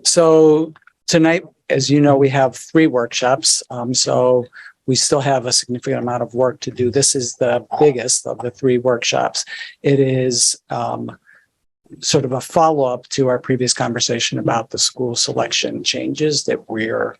So tonight, as you know, we have 3 workshops. So we still have a significant amount of work to do. This is the biggest of the 3 workshops. It is sort of a follow-up to our previous conversation about the school selection changes that we're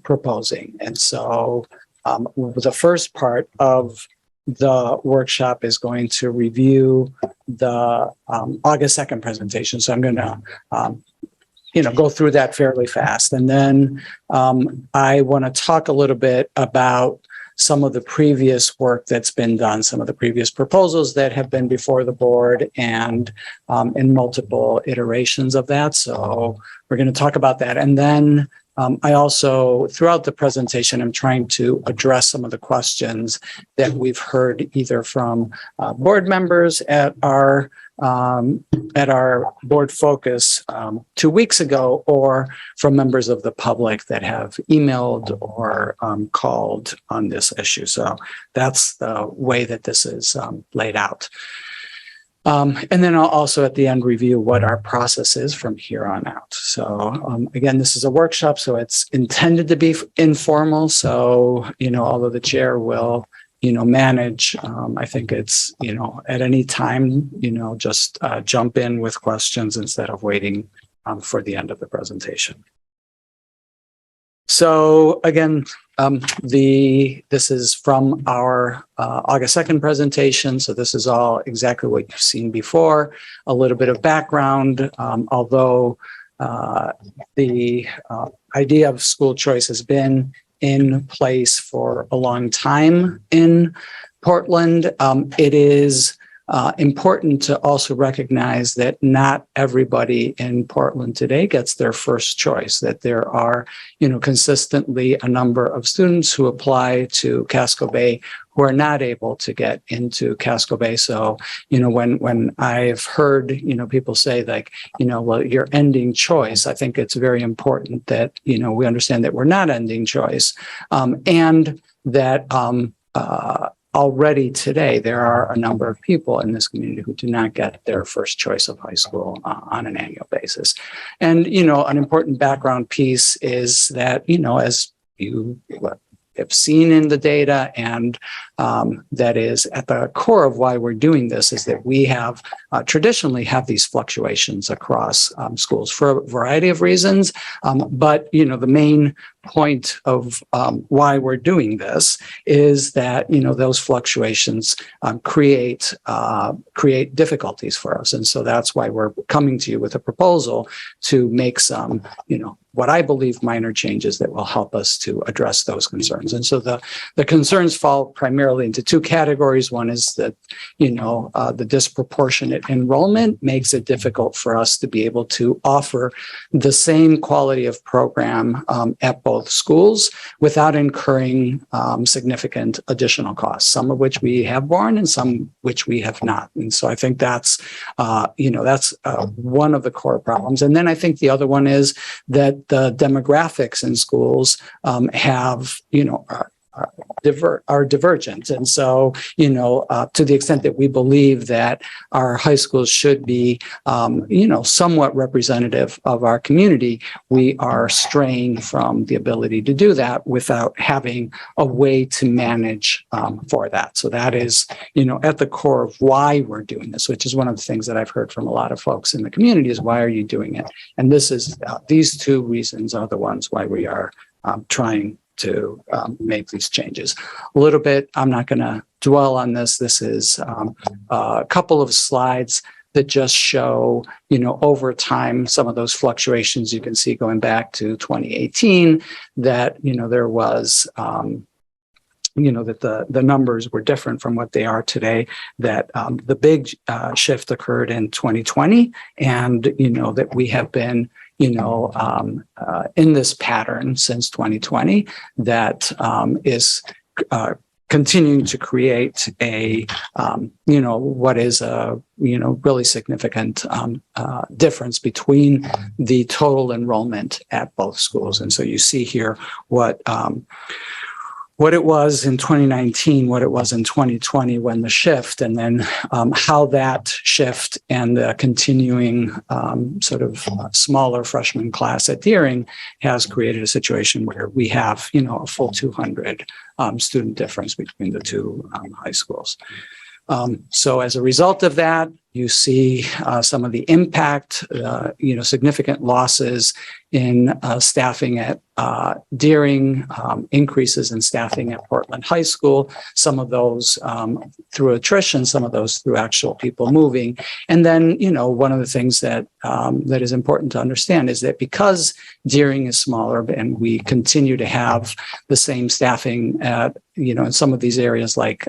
proposing. And so the first part of the workshop is going to review the August 2nd presentation. So I'm going to go through that fairly fast. And then I want to talk a little bit about some of the previous work that's been done, some of the previous proposals that have been before the board and in multiple iterations of that. So we're going to talk about that. And then I also, throughout the presentation, I'm trying to address some of the questions that we've heard either from board members at our board focus 2 weeks ago, or from members of the public that have emailed or called on this issue. So that's the way that this is laid out. And then I'll also at the end review what our process is from here on out. So again, this is a workshop, so it's intended to be informal. So, although the chair will manage, I think it's, at any time, just jump in with questions instead of waiting for the end of the presentation. So again, this is from our August 2nd presentation. So this is all exactly what you've seen before. A little bit of background, although the idea of school choice has been in place for a long time in Portland. It is important to also recognize that not everybody in Portland today gets their first choice, that there are, consistently a number of students who apply to Casco Bay who are not able to get into Casco Bay. So, when I've heard, people say like, well, you're ending choice, I think it's very important that, we understand that we're not ending choice, and that already today, there are a number of people in this community who do not get their first choice of high school on an annual basis. And, an important background piece is that, as you have seen in the data, and that is at the core of why we're doing this, is that we have traditionally have these fluctuations across schools for a variety of reasons. But, the main point of why we're doing this is that, those fluctuations create difficulties for us. And so that's why we're coming to you with a proposal to make some, what I believe minor changes that will help us to address those concerns. And so the concerns fall primarily into 2 categories. One is that, the disproportionate enrollment makes it difficult for us to be able to offer the same quality of program at both schools without incurring significant additional costs, some of which we have borne and some which we have not. And so I think that's, that's one of the core problems. And then I think the other one is that the demographics in schools have, are divergent. And so, to the extent that we believe that our high schools should be, somewhat representative of our community, we are straying from the ability to do that without having a way to manage for that. So that is, at the core of why we're doing this, which is one of the things that I've heard from a lot of folks in the community is, why are you doing it? And this is, these 2 reasons are the ones why we are trying to make these changes. A little bit, I'm not going to dwell on this. This is a couple of slides that just show, over time, some of those fluctuations. You can see going back to 2018 that, there was, that the numbers were different from what they are today, that the big shift occurred in 2020, and, that we have been in this pattern since 2020 that is continuing to create a, what is a, really significant difference between the total enrollment at both schools. And so you see here what what it was in 2019, what it was in 2020 when the shift, and then how that shift and the continuing smaller freshman class at Deering has created a situation where we have, a full 200 student difference between the two high schools. So as a result of that, you see some of the impact, significant losses in staffing at Deering, increases in staffing at Portland High School, some of those through attrition, some of those through actual people moving. And then, one of the things that that is important to understand is that because Deering is smaller and we continue to have the same staffing at, in some of these areas like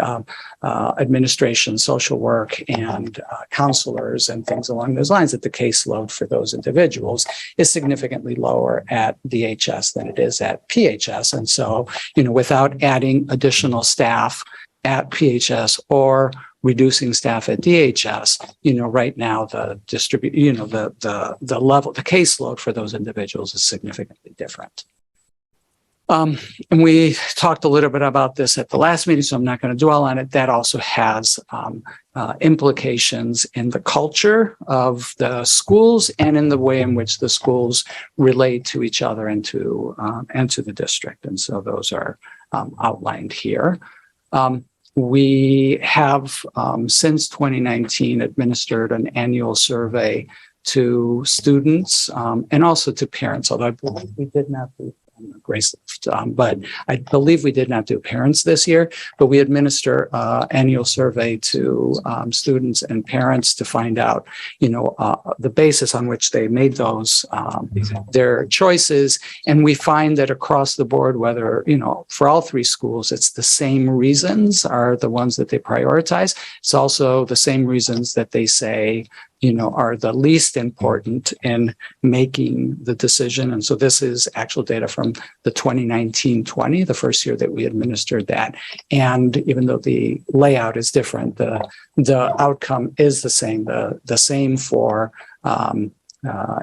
administration, social work, and counselors and things along those lines, that the caseload for those individuals is significantly lower at DHS than it is at PHS. And so, without adding additional staff at PHS or reducing staff at DHS, right now the the level, the caseload for those individuals is significantly different. And we talked a little bit about this at the last meeting, so I'm not going to dwell on it. That also has implications in the culture of the schools and in the way in which the schools relate to each other and to the district. And so those are outlined here. We have, since 2019, administered an annual survey to students and also to parents, although I believe we did not do Grace left, but I believe we did not do parents this year, but we administer annual survey to students and parents to find out, the basis on which they made those, their choices. And we find that across the board, whether, for all three schools, it's the same reasons are the ones that they prioritize. It's also the same reasons that they say, are the least important in making the decision. And so this is actual data from the 2019-20, the first year that we administered that. And even though the layout is different, the outcome is the same. The same for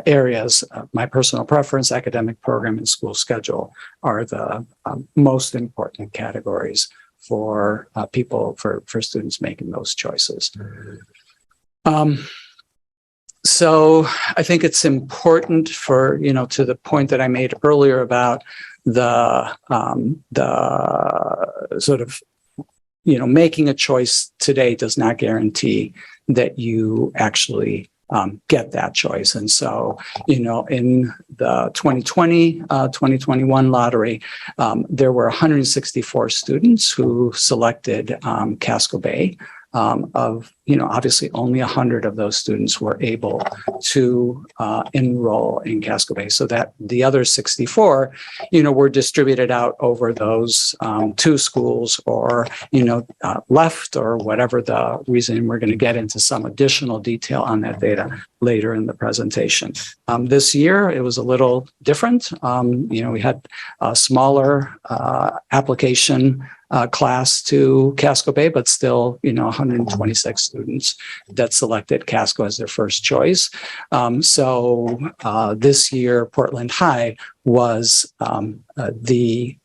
areas. My personal preference, academic program, and school schedule are the most important categories for for students making those choices. So I think it's important for, to the point that I made earlier about the sort of, making a choice today does not guarantee that you actually get that choice. And so, in the 2020-2021 lottery, there were 164 students who selected Casco Bay. Obviously only 100 of those students were able to enroll in Casco Bay. So that the other 64, were distributed out over those two schools or, left or whatever the reason. We're going to get into some additional detail on that data later in the presentation. This year, it was a little different. We had a smaller application class to Casco Bay, but still, 126 students that selected Casco as their first choice. So this year, Portland High was the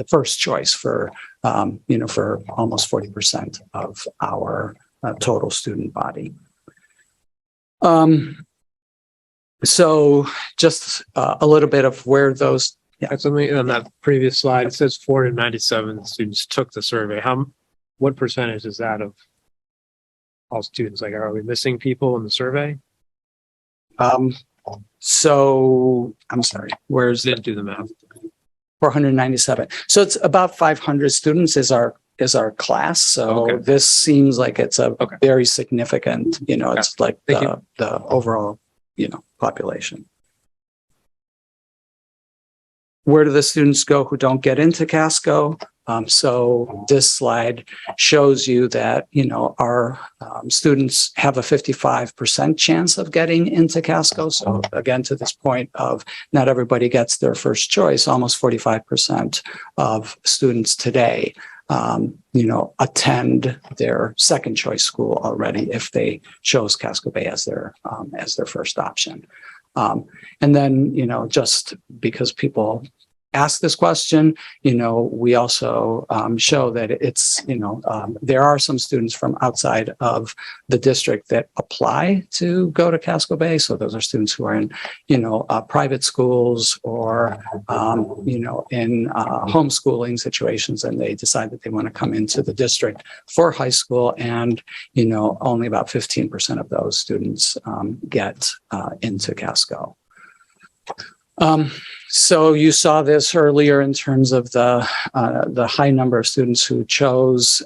first choice for for almost 40% of our total student body. So just a little bit of where those. Yeah, something on that previous slide, it says 497 students took the survey. What percentage is that of all students? Like, are we missing people in the survey? So I'm sorry, where's Didn't do the math. 497. So it's about 500 students is our class. So this seems like it's a very significant, it's like the overall, population. Where do the students go who don't get into Casco? So this slide shows you that, our students have a 55% chance of getting into Casco. So again, to this point of not everybody gets their first choice, almost 45% of students today, attend their second choice school already if they chose Casco Bay as their first option. And then, just because people ask this question, we also show that it's, there are some students from outside of the district that apply to go to Casco Bay. So those are students who are in, private schools or, in homeschooling situations, and they decide that they want to come into the district for high school. And, only about 15% of those students get into Casco. So you saw this earlier in terms of the high number of students who chose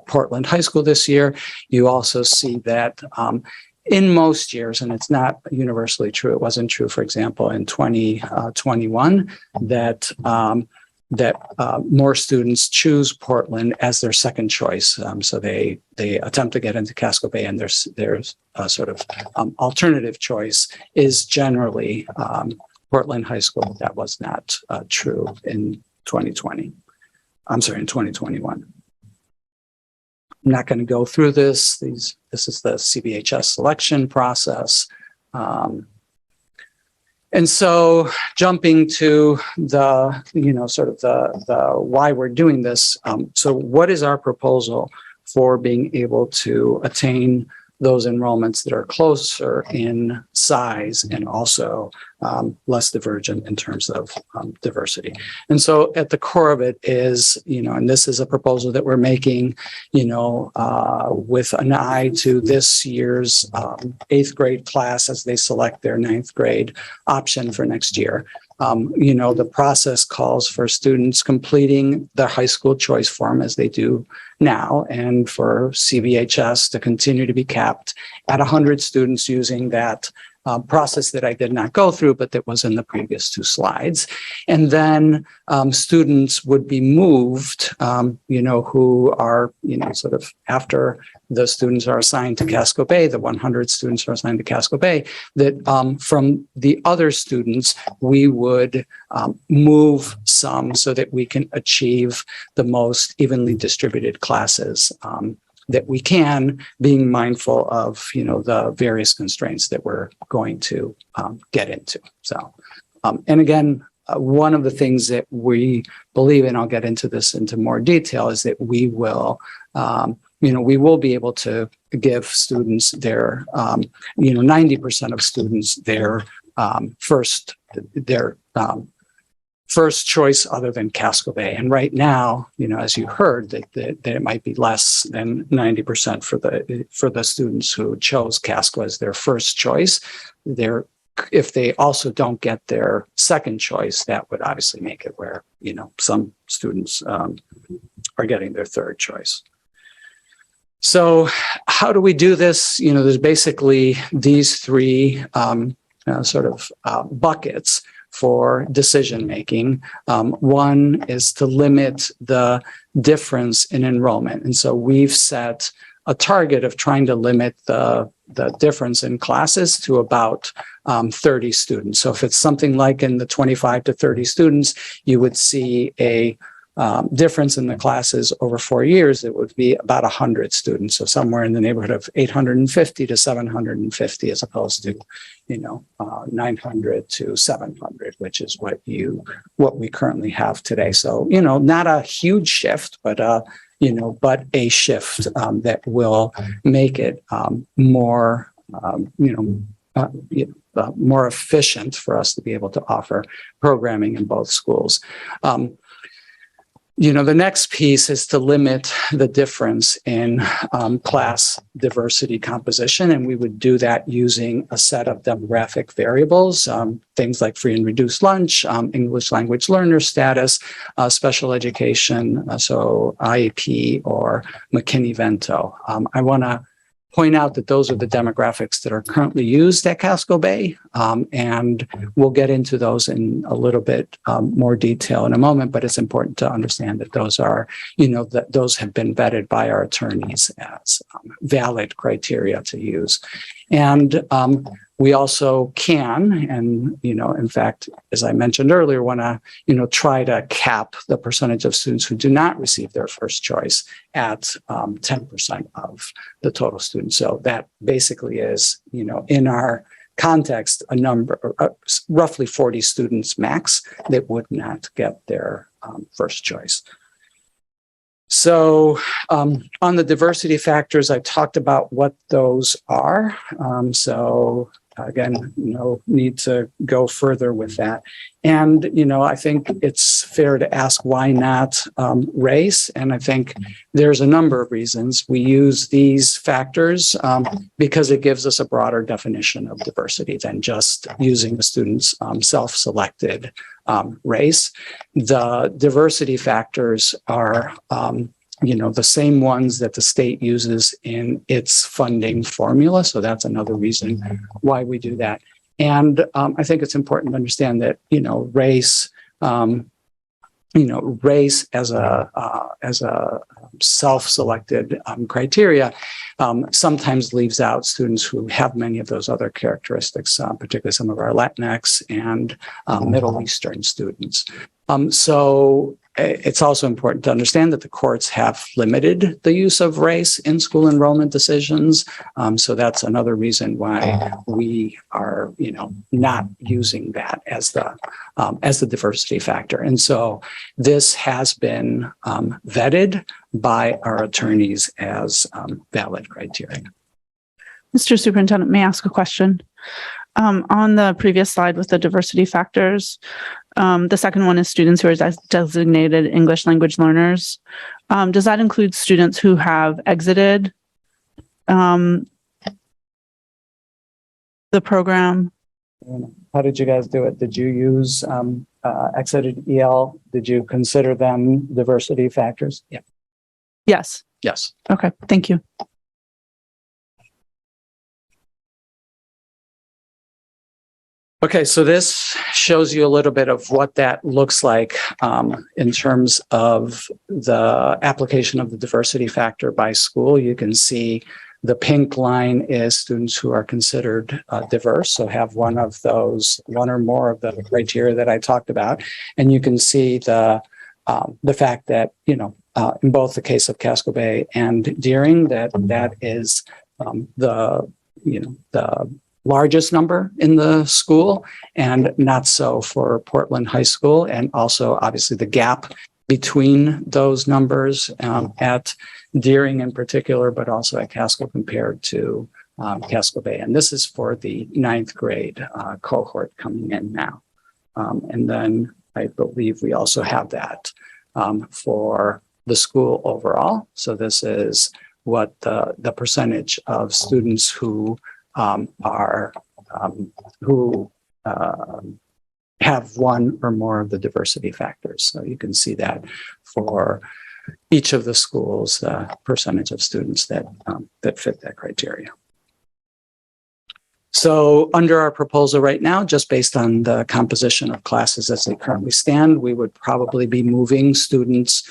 Portland High School this year. You also see that in most years, and it's not universally true, it wasn't true, for example, in 2021, that more students choose Portland as their second choice. So they attempt to get into Casco Bay, and there's a sort of alternative choice is generally Portland High School. That was not true in 2020. I'm sorry, in 2021. I'm not going to go through this. This is the CBHS selection process. And so jumping to the, sort of the why we're doing this. So what is our proposal for being able to attain those enrollments that are closer in size and also less divergent in terms of diversity? And so at the core of it is, and this is a proposal that we're making, with an eye to this year's 8th grade class as they select their 9th grade option for next year. The process calls for students completing their high school choice form as they do now, and for CBHS to continue to be capped at 100 students using that process that I did not go through, but that was in the previous 2 slides. And then students would be moved, who are, sort of after the students are assigned to Casco Bay, the 100 students are assigned to Casco Bay, that from the other students, we would move some so that we can achieve the most evenly distributed classes that we can, being mindful of, the various constraints that we're going to get into. So, and again, one of the things that we believe, and I'll get into this into more detail, is that we will, we will be able to give students their, 90% of students their first choice other than Casco Bay. And right now, as you heard, that it might be less than 90% for the students who chose Casco as their first choice. If they also don't get their second choice, that would obviously make it where, some students are getting their third choice. So how do we do this? There's basically these 3 buckets for decision making. One is to limit the difference in enrollment. And so we've set a target of trying to limit the difference in classes to about 30 students. So if it's something like in the 25 to 30 students, you would see a difference in the classes over 4 years, it would be about 100 students. So somewhere in the neighborhood of 850 to 750, as opposed to, 900 to 700, which is what we currently have today. So, not a huge shift, but but a shift that will make it more, more efficient for us to be able to offer programming in both schools. The next piece is to limit the difference in class diversity composition, and we would do that using a set of demographic variables, things like free and reduced lunch, English language learner status, special education, so IEP or McKinney-Vento. I want to point out that those are the demographics that are currently used at Casco Bay, and we'll get into those in a little bit more detail in a moment, but it's important to understand that those are, that those have been vetted by our attorneys as valid criteria to use. And we also can, and, in fact, as I mentioned earlier, want to, try to cap the percentage of students who do not receive their first choice at 10% of the total students. So that basically is, in our context, a number, roughly 40 students max that would not get their first choice. So on the diversity factors, I talked about what those are. So again, no need to go further with that. And, I think it's fair to ask why not race? And I think there's a number of reasons. We use these factors because it gives us a broader definition of diversity than just using the student's self-selected race. The diversity factors are the same ones that the state uses in its funding formula. So that's another reason why we do that. And I think it's important to understand that, race, race as a self-selected criteria sometimes leaves out students who have many of those other characteristics, particularly some of our Latinx and Middle Eastern students. So it's also important to understand that the courts have limited the use of race in school enrollment decisions. So that's another reason why we are, not using that as the diversity factor. And so this has been vetted by our attorneys as valid criteria. Mr. Superintendent, may I ask a question? On the previous slide with the diversity factors, the second one is students who are designated English language learners. Does that include students who have exited the program? How did you guys do it? Did you use exited EL? Did you consider them diversity factors? Yeah. Yes. Yes. Okay. Thank you. Okay, so this shows you a little bit of what that looks like in terms of the application of the diversity factor by school. You can see the pink line is students who are considered diverse, so have one or more of the criteria that I talked about. And you can see the fact that, in both the case of Casco Bay and Deering, that is the largest number in the school, and not so for Portland High School. And also, obviously, the gap between those numbers at Deering in particular, but also at Casco compared to Casco Bay. And this is for the 9th grade cohort coming in now. And then I believe we also have that for the school overall. So this is what the percentage of students who have one or more of the diversity factors. So you can see that for each of the schools, the percentage of students that fit that criteria. So under our proposal right now, just based on the composition of classes as they currently stand, we would probably be moving students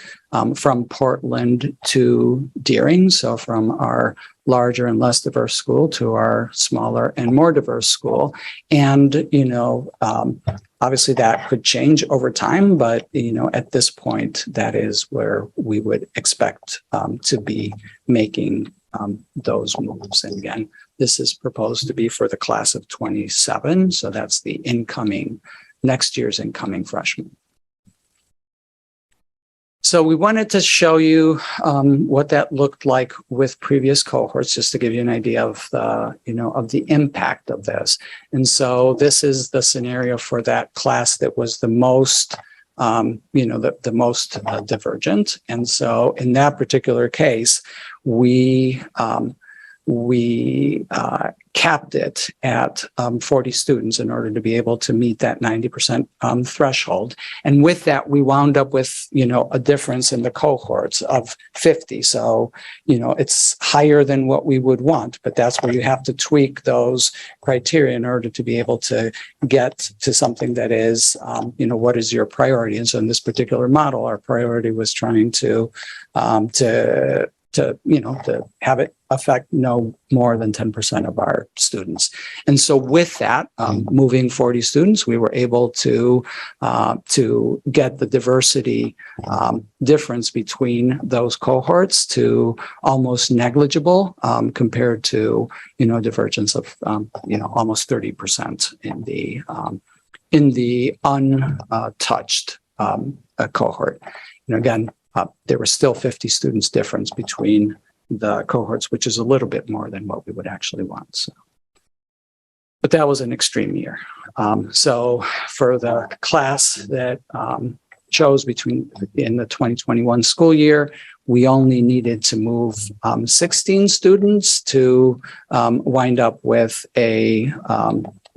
from Portland to Deering. So from our larger and less diverse school to our smaller and more diverse school. And, obviously that could change over time, but, at this point, that is where we would expect to be making those moves. And again, this is proposed to be for the class of 27. So that's the next year's incoming freshmen. So we wanted to show you what that looked like with previous cohorts, just to give you an idea of the impact of this. And so this is the scenario for that class that was the most, the most divergent. And so in that particular case, we capped it at 40 students in order to be able to meet that 90% threshold. And with that, we wound up with, a difference in the cohorts of 50. So, it's higher than what we would want, but that's where you have to tweak those criteria in order to be able to get to something that is, what is your priority? And so in this particular model, our priority was trying to to have it affect no more than 10% of our students. And so with that, moving 40 students, we were able to get the diversity difference between those cohorts to almost negligible compared to, divergence of, almost 30% in the untouched cohort. Again, there were still 50 students difference between the cohorts, which is a little bit more than what we would actually want. So, but that was an extreme year. So for the class that chose in the 2021 school year, we only needed to move 16 students to wind up with a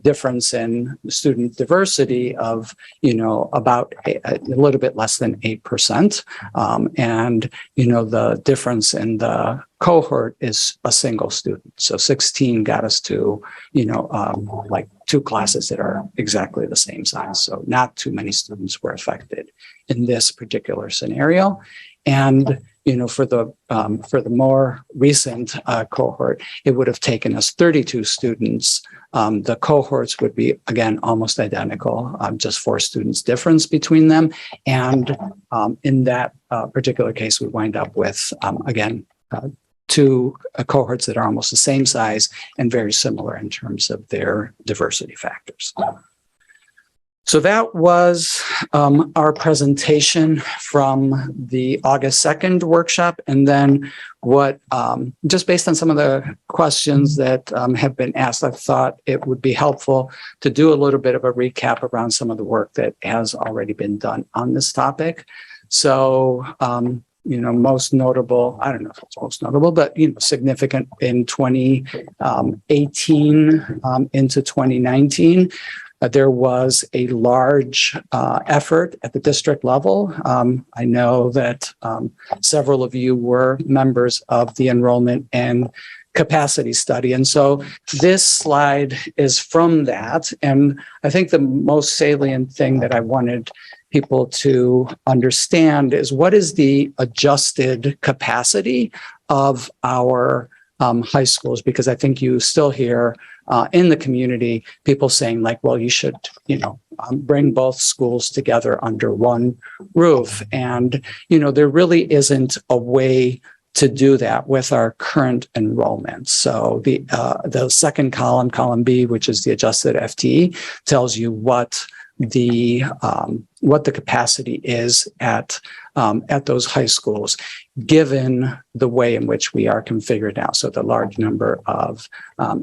difference in student diversity of, about a little bit less than 8%. And, the difference in the cohort is a single student. So 16 got us to, like 2 classes that are exactly the same size. So not too many students were affected in this particular scenario. And, for the more recent cohort, it would have taken us 32 students. The cohorts would be, again, almost identical, just 4 students difference between them. And in that particular case, we wind up with, again, 2 cohorts that are almost the same size and very similar in terms of their diversity factors. So that was our presentation from the August 2nd workshop. And then what, just based on some of the questions that have been asked, I thought it would be helpful to do a little bit of a recap around some of the work that has already been done on this topic. So, most notable, I don't know if it's most notable, but, significant in 2018 into 2019. There was a large effort at the district level. I know that several of you were members of the enrollment and capacity study. And so this slide is from that. And I think the most salient thing that I wanted people to understand is what is the adjusted capacity of our high schools, because I think you still hear in the community people saying like, well, you should, bring both schools together under one roof. And, there really isn't a way to do that with our current enrollment. So the second column B, which is the adjusted FTE, tells you what the capacity is at those high schools, given the way in which we are configured now. So the large number of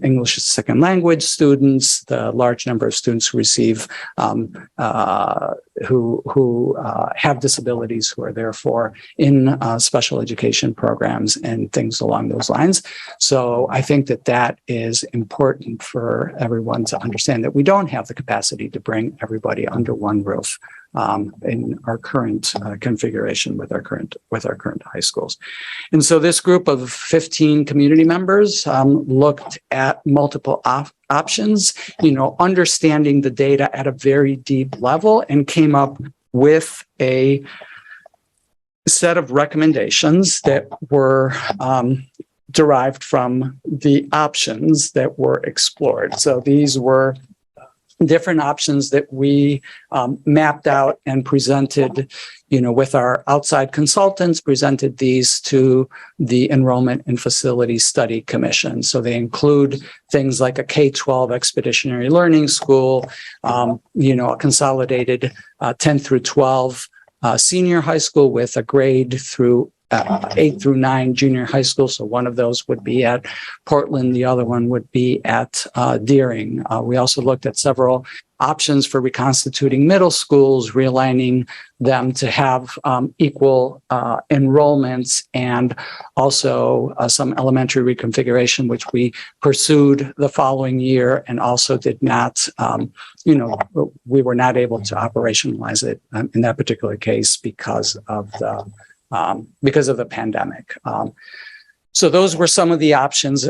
English as a second language students, the large number of students who receive who have disabilities, who are therefore in special education programs and things along those lines. So I think that is important for everyone to understand, that we don't have the capacity to bring everybody under one roof in our current configuration with our current high schools. And so this group of 15 community members looked at multiple options, understanding the data at a very deep level, and came up with a set of recommendations that were derived from the options that were explored. So these were different options that we mapped out and presented, with our outside consultants, presented these to the Enrollment and Facility Study Commission. So they include things like a K-12 expeditionary learning school, a consolidated 10 through 12 senior high school with a grade through 8 through 9 junior high school. So one of those would be at Portland. The other one would be at Deering. We also looked at several options for reconstituting middle schools, realigning them to have equal enrollments, and also some elementary reconfiguration, which we pursued the following year and also did not, we were not able to operationalize it in that particular case because of the pandemic. So those were some of the options.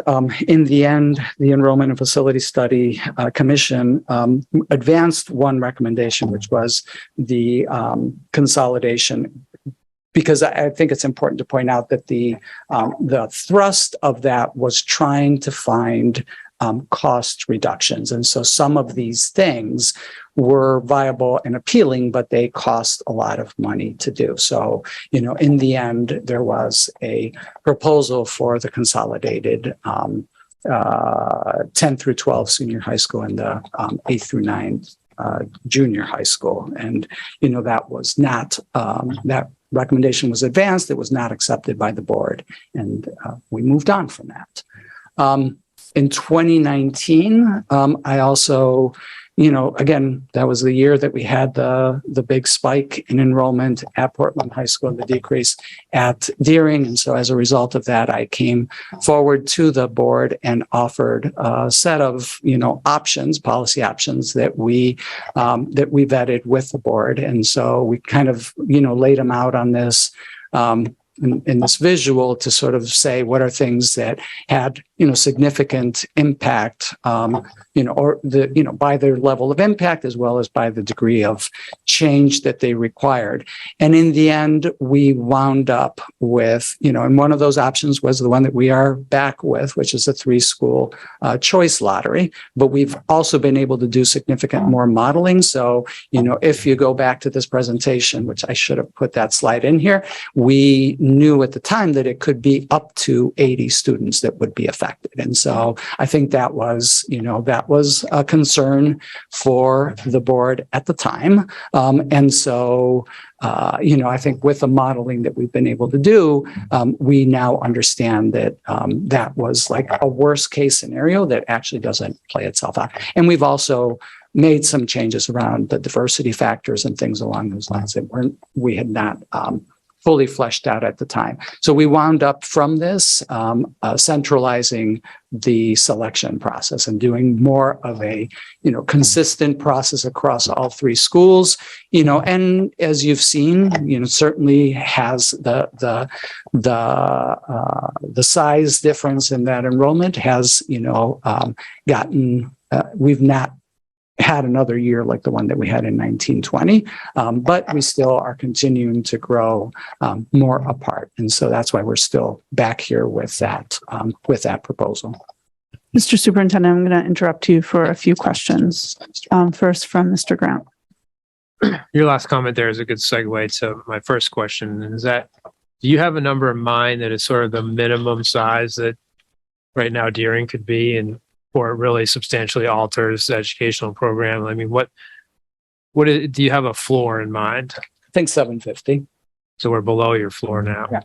In the end, the Enrollment and Facility Study Commission advanced one recommendation, which was the consolidation because I think it's important to point out that the thrust of that was trying to find cost reductions. And so some of these things were viable and appealing, but they cost a lot of money to do. So, in the end, there was a proposal for the consolidated 10 through 12 senior high school and the 8 through 9 junior high school. And, that was not, that recommendation was advanced. It was not accepted by the board. And we moved on from that. In 2019, I also, again, that was the year that we had the big spike in enrollment at Portland High School and the decrease at Deering. And so as a result of that, I came forward to the board and offered a set of, options, policy options that we vetted with the board. And so we kind of, laid them out on this, in this visual to sort of say what are things that had significant impact or by their level of impact as well as by the degree of change that they required. And in the end, we wound up with, and one of those options was the one that we are back with, which is a 3-school choice lottery. But we've also been able to do significant more modeling. So, if you go back to this presentation, which I should have put that slide in here, we knew at the time that it could be up to 80 students that would be affected. And so I think that was, that was a concern for the board at the time. And so, I think with the modeling that we've been able to do, we now understand that that was like a worst case scenario that actually doesn't play itself out. And we've also made some changes around the diversity factors and things along those lines that we had not fully fleshed out at the time. So we wound up from this centralizing the selection process and doing more of a, consistent process across all 3 schools, and as you've seen, certainly has the size difference in that enrollment has, gotten, we've not had another year like the one that we had in 1920, but we still are continuing to grow more apart. And so that's why we're still back here with that proposal. Mr. Superintendent, I'm going to interrupt you for a few questions. First from Mr. Grant. Your last comment there is a good segue to my first question. Is that, do you have a number in mind that is sort of the minimum size that right now Deering could be, and or it really substantially alters the educational program? I mean, do you have a floor in mind? I think 750. So we're below your floor now. Yeah.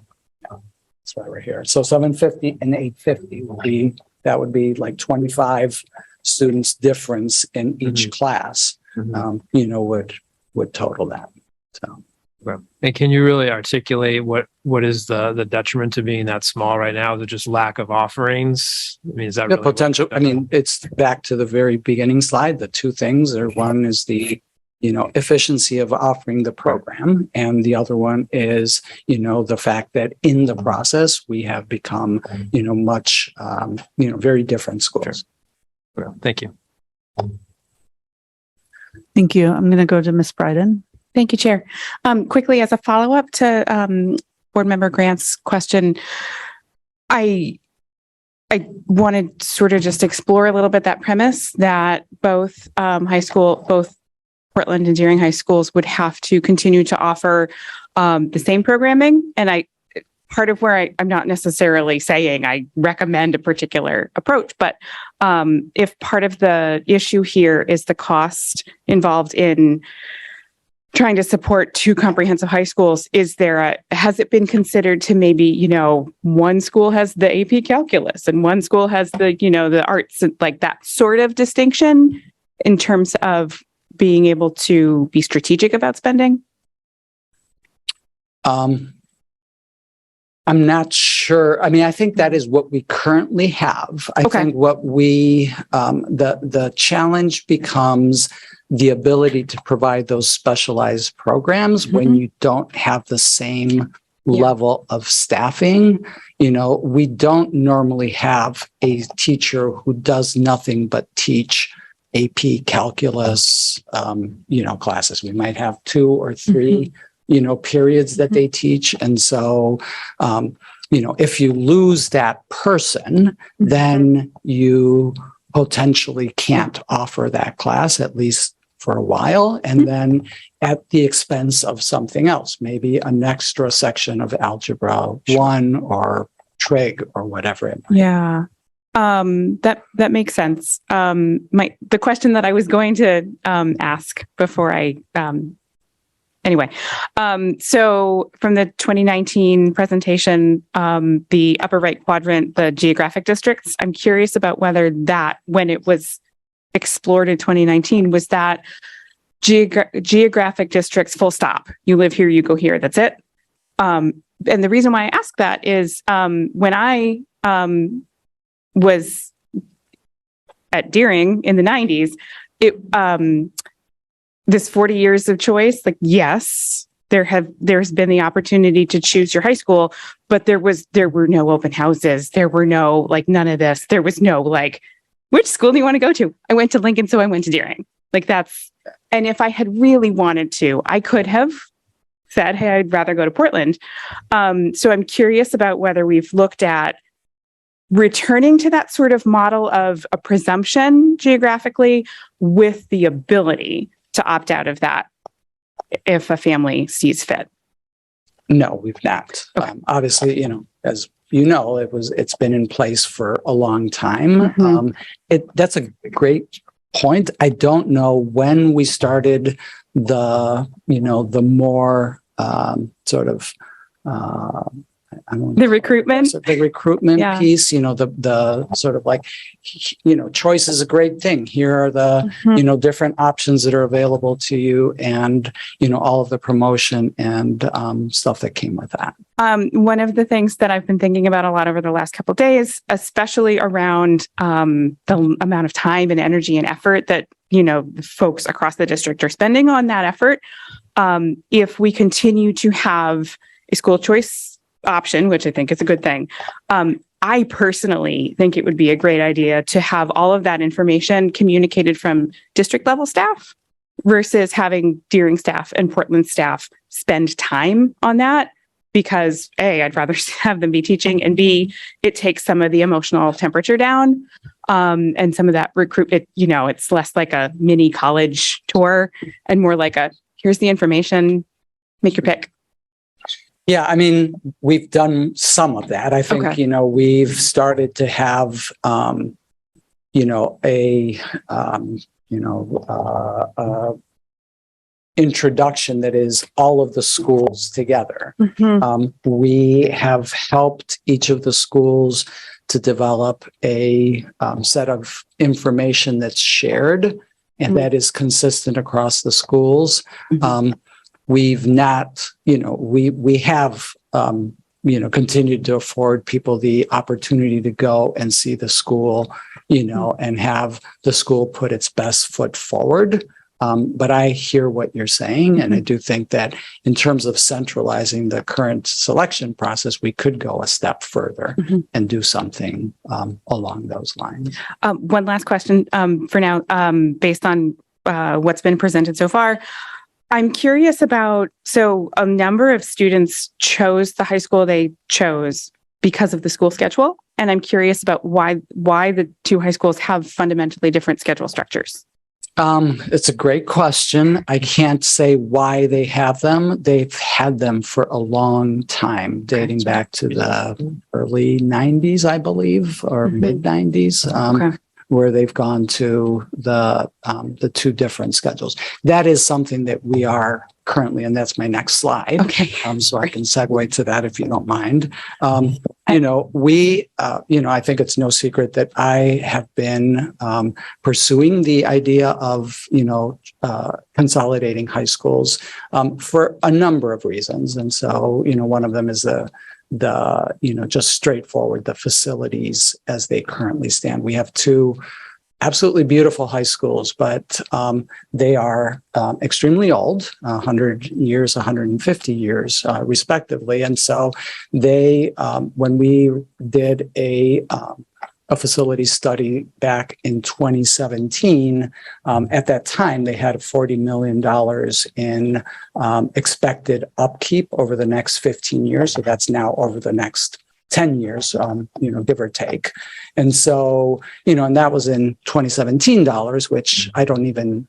That's why we're here. So 750 and 850 would be like 25 students difference in each class, would total that. So. And can you really articulate what is the detriment to being that small right now? Is it just lack of offerings? I mean, is that the really potential? I mean, it's back to the very beginning slide. The 2 things are, one is the efficiency of offering the program, and the other one is the fact that in the process we have become much very different schools. Sure. Thank you. Thank you. I'm going to go to Ms. Bryden. Thank you, Chair. Quickly, as a follow-up to Board Member Grant's question, I wanted to sort of just explore a little bit that premise that both both Portland and Deering high schools would have to continue to offer the same programming. And part of where I'm not necessarily saying I recommend a particular approach, but if part of the issue here is the cost involved in trying to support 2 comprehensive high schools, has it been considered to maybe, one school has the AP calculus and one school has the arts, like that sort of distinction in terms of being able to be strategic about spending? I'm not sure. I mean, I think that is what we currently have. I think what the challenge becomes the ability to provide those specialized programs when you don't have the same level of staffing. We don't normally have a teacher who does nothing but teach AP calculus, classes. We might have 2 or 3 periods that they teach. And so, if you lose that person, then you potentially can't offer that class, at least for a while, and then at the expense of something else, maybe an extra section of Algebra 1 or trig or whatever it might be. Yeah. That makes sense. The question that I was going to ask before so from the 2019 presentation, the upper right quadrant, the geographic districts, I'm curious about whether that, when it was explored in 2019, was that geographic districts full stop? You live here, you go here, that's it. And the reason why I ask that is when I was at Deering in the 90s, this 40 years of choice, like, yes, there's been the opportunity to choose your high school, but there were no open houses. There were no, like, none of this. There was no, like, which school do you want to go to? I went to Lincoln, so I went to Deering. Like, and if I had really wanted to, I could have said, hey, I'd rather go to Portland. So I'm curious about whether we've looked at returning to that sort of model of a presumption geographically with the ability to opt out of that if a family sees fit. No, we've not. Okay. Obviously, as it's been in place for a long time. That's a great point. I don't know when we started the more sort of the recruitment piece, the sort of like, choice is a great thing. Here are the, different options that are available to you, and, all of the promotion and stuff that came with that. One of the things that I've been thinking about a lot over the last couple of days, especially around the amount of time and energy and effort that, folks across the district are spending on that effort. If we continue to have a school choice option, which I think is a good thing, I personally think it would be a great idea to have all of that information communicated from district level staff versus having Deering staff and Portland staff spend time on that, because A, I'd rather have them be teaching, and B, it takes some of the emotional temperature down, and some of that it's less like a mini college tour and more like here's the information, make your pick. Yeah, I mean, we've done some of that. I think, we've started to have, introduction that is all of the schools together. We have helped each of the schools to develop a set of information that's shared and that is consistent across the schools. We've not, we have, continued to afford people the opportunity to go and see the school, and have the school put its best foot forward. But I hear what you're saying. And I do think that in terms of centralizing the current selection process, we could go a step further and do something along those lines. One last question for now, based on what's been presented so far. I'm curious about, so a number of students chose the high school they chose because of the school schedule. And I'm curious about why the two high schools have fundamentally different schedule structures. It's a great question. I can't say why they have them. They've had them for a long time, dating back to the early 90s, I believe, or mid 90s. Where they've gone to the two different schedules. That is something that we are currently, and that's my next slide. Okay. So I can segue to that if you don't mind. I think it's no secret that I have been pursuing the idea of, consolidating high schools for a number of reasons. And so, one of them is just straightforward, the facilities as they currently stand. We have two absolutely beautiful high schools, but they are extremely old, 100 years, 150 years, respectively. And so they, when we did a a facility study back in 2017. At that time, they had $40 million in expected upkeep over the next 15 years. So that's now over the next 10 years, give or take. And so, and that was in 2017 dollars, which I don't even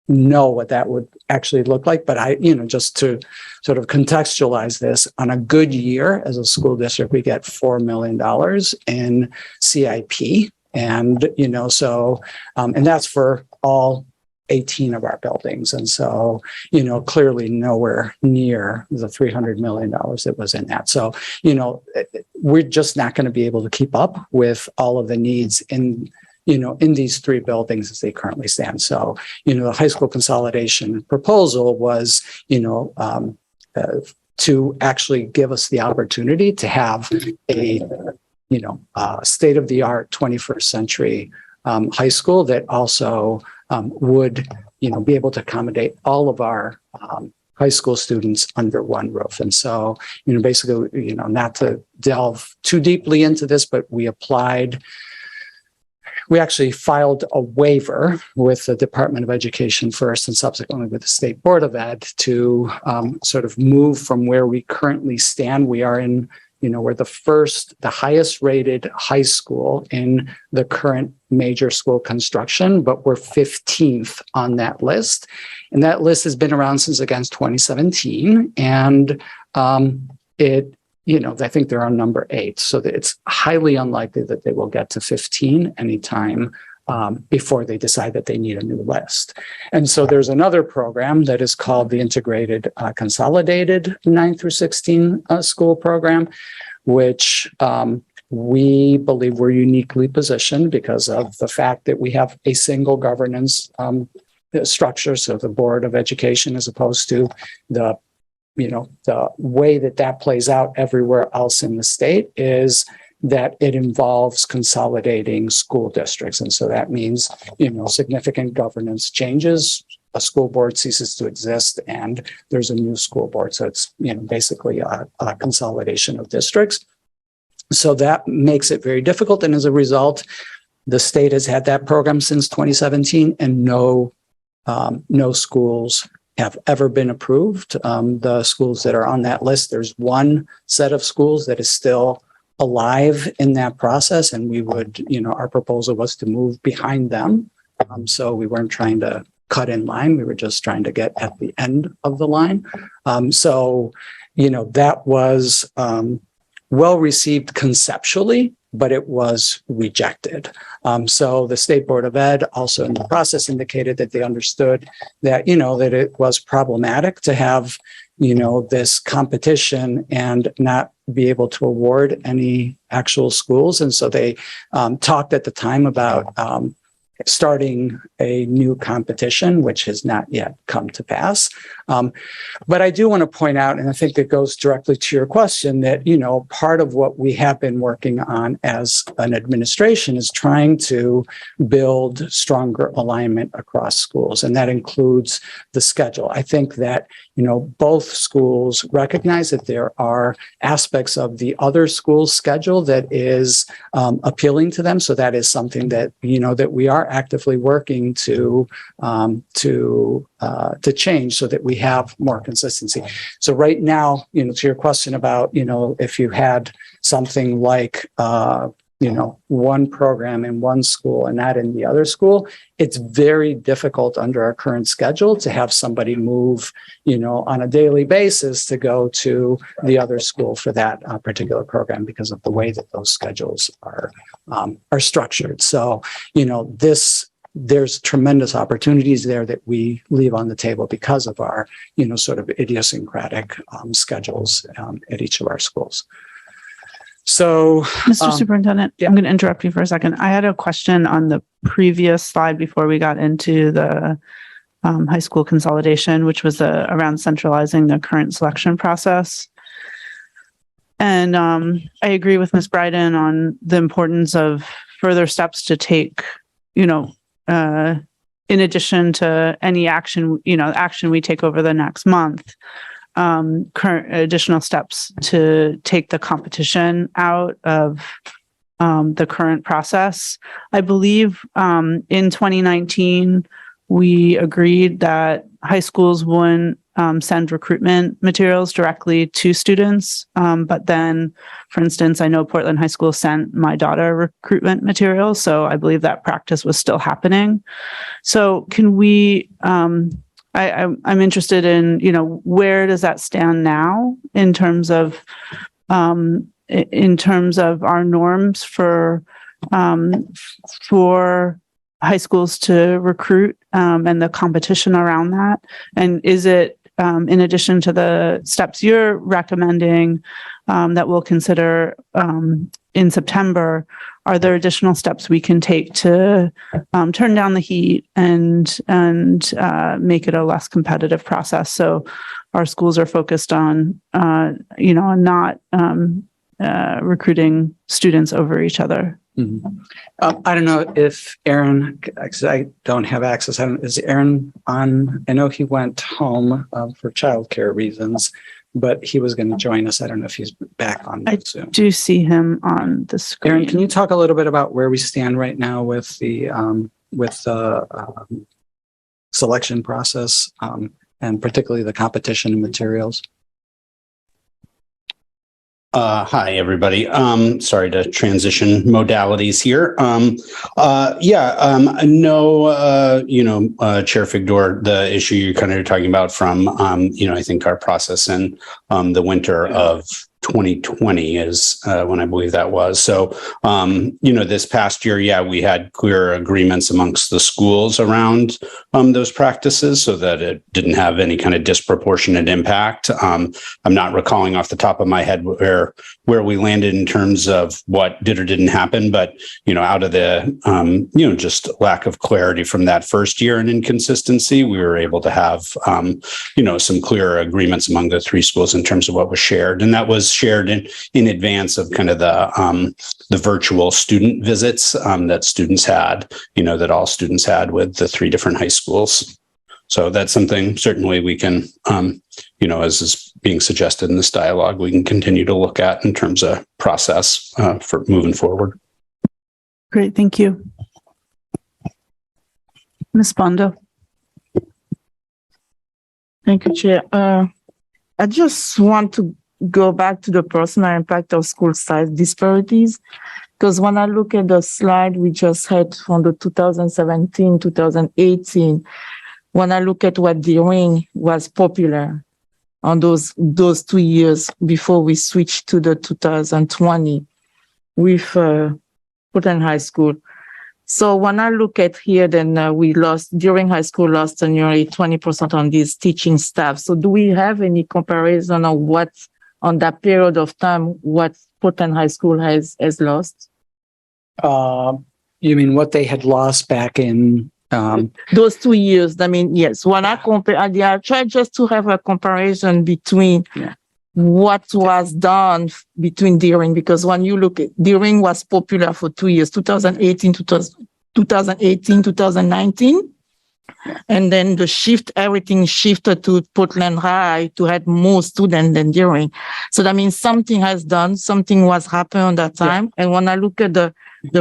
know what that would actually look like. But just to sort of contextualize this, on a good year as a school district, we get $4 million in CIP. And, and that's for all 18 of our buildings. And so, clearly nowhere near the $300 million that was in that. So, we're just not going to be able to keep up with all of the needs in these three buildings as they currently stand. So, the high school consolidation proposal was, to actually give us the opportunity to have a, state-of-the-art 21st century high school that also would, be able to accommodate all of our high school students under one roof. And so, basically, not to delve too deeply into this, but we actually filed a waiver with the Department of Education first and subsequently with the State Board of Ed to sort of move from where we currently stand. We are in, we're the highest rated high school in the current major school construction, but we're 15th on that list. And that list has been around since, again, 2017. And I think they're on number 8. So that it's highly unlikely that they will get to 15 anytime before they decide that they need a new list. And so there's another program that is called the Integrated Consolidated 9 through 16 school program, which we believe we're uniquely positioned because of the fact that we have a single governance structure. So the Board of Education, as opposed to the way that plays out everywhere else in the state, is that it involves consolidating school districts. And so that means, significant governance changes. A school board ceases to exist and there's a new school board. So it's, basically a consolidation of districts. So that makes it very difficult. And as a result, the state has had that program since 2017 and no schools have ever been approved. The schools that are on that list, there's one set of schools that is still alive in that process. And we would, our proposal was to move behind them. So we weren't trying to cut in line. We were just trying to get at the end of the line. That was well received conceptually, but it was rejected. So the State Board of Ed also in the process indicated that they understood that, that it was problematic to have, this competition and not be able to award any actual schools. And so they talked at the time about starting a new competition, which has not yet come to pass. But I do want to point out, and I think it goes directly to your question, that, part of what we have been working on as an administration is trying to build stronger alignment across schools. And that includes the schedule. I think that, both schools recognize that there are aspects of the other school's schedule that is appealing to them. So that is something that, that we are actively working to change so that we have more consistency. So right now, to your question about, if you had something like, one program in one school and not in the other school, it's very difficult under our current schedule to have somebody move, on a daily basis to go to the other school for that particular program because of the way that those schedules are structured. So, there's tremendous opportunities there that we leave on the table because of our, sort of idiosyncratic schedules at each of our schools. So, Mr. Superintendent, yeah. I'm going to interrupt you for a second. I had a question on the previous slide before we got into the high school consolidation, which was around centralizing the current selection process. And I agree with Ms. Bryden on the importance of further steps to take, in addition to any action, action we take over the next month. Current additional steps to take the competition out of the current process. I believe in 2019, we agreed that high schools wouldn't send recruitment materials directly to students. But then, for instance, I know Portland High School sent my daughter recruitment materials, so I believe that practice was still happening. So can we, I'm interested in, where does that stand now in terms of our norms for high schools to recruit and the competition around that? And is it, in addition to the steps you're recommending that we'll consider in September, are there additional steps we can take to turn down the heat and make it a less competitive process, so our schools are focused on not recruiting students over each other? Mhm. I don't know if Aaron, because I don't have access. Is Aaron on? I know he went home for childcare reasons, but he was going to join us. I don't know if he's back on soon. Do see him on the screen. Aaron, can you talk a little bit about where we stand right now with the selection process and particularly the competition and materials? Hi, everybody. Sorry to transition modalities here. Chair Figdor, the issue you're kind of talking about from, I think our process in the winter of 2020 is when I believe that was. So, this past year, we had clear agreements amongst the schools around those practices so that it didn't have any kind of disproportionate impact. I'm not recalling off the top of my head where we landed in terms of what did or didn't happen, but, out of the, just lack of clarity from that first year and inconsistency, we were able to have, some clear agreements among the three schools in terms of what was shared. And that was shared in advance of kind of the virtual student visits that students had, that all students had with the three different high schools. So that's something certainly we can, as is being suggested in this dialogue, we can continue to look at in terms of process for moving forward. Great, thank you. Ms. Bondo. Thank you, Chair. I just want to go back to the personal impact of school size disparities, because when I look at the slide we just had from the 2017, 2018, when I look at what during was popular on those 2 years before we switched to the 2020 with Portland High School. So when I look at here, then we lost, during high school, lost nearly 20% on these teaching staff. So do we have any comparison on what, on that period of time, what Portland High School has lost? You mean what they had lost back in those 2 years? I mean, yes. When I compare, I try just to have a comparison between what was done between during, because when you look at during was popular for 2 years, 2018, 2019. And then the shift, everything shifted to Portland High to have more students than during. So that means something has done, something was happening at that time. Yeah. And when I look at the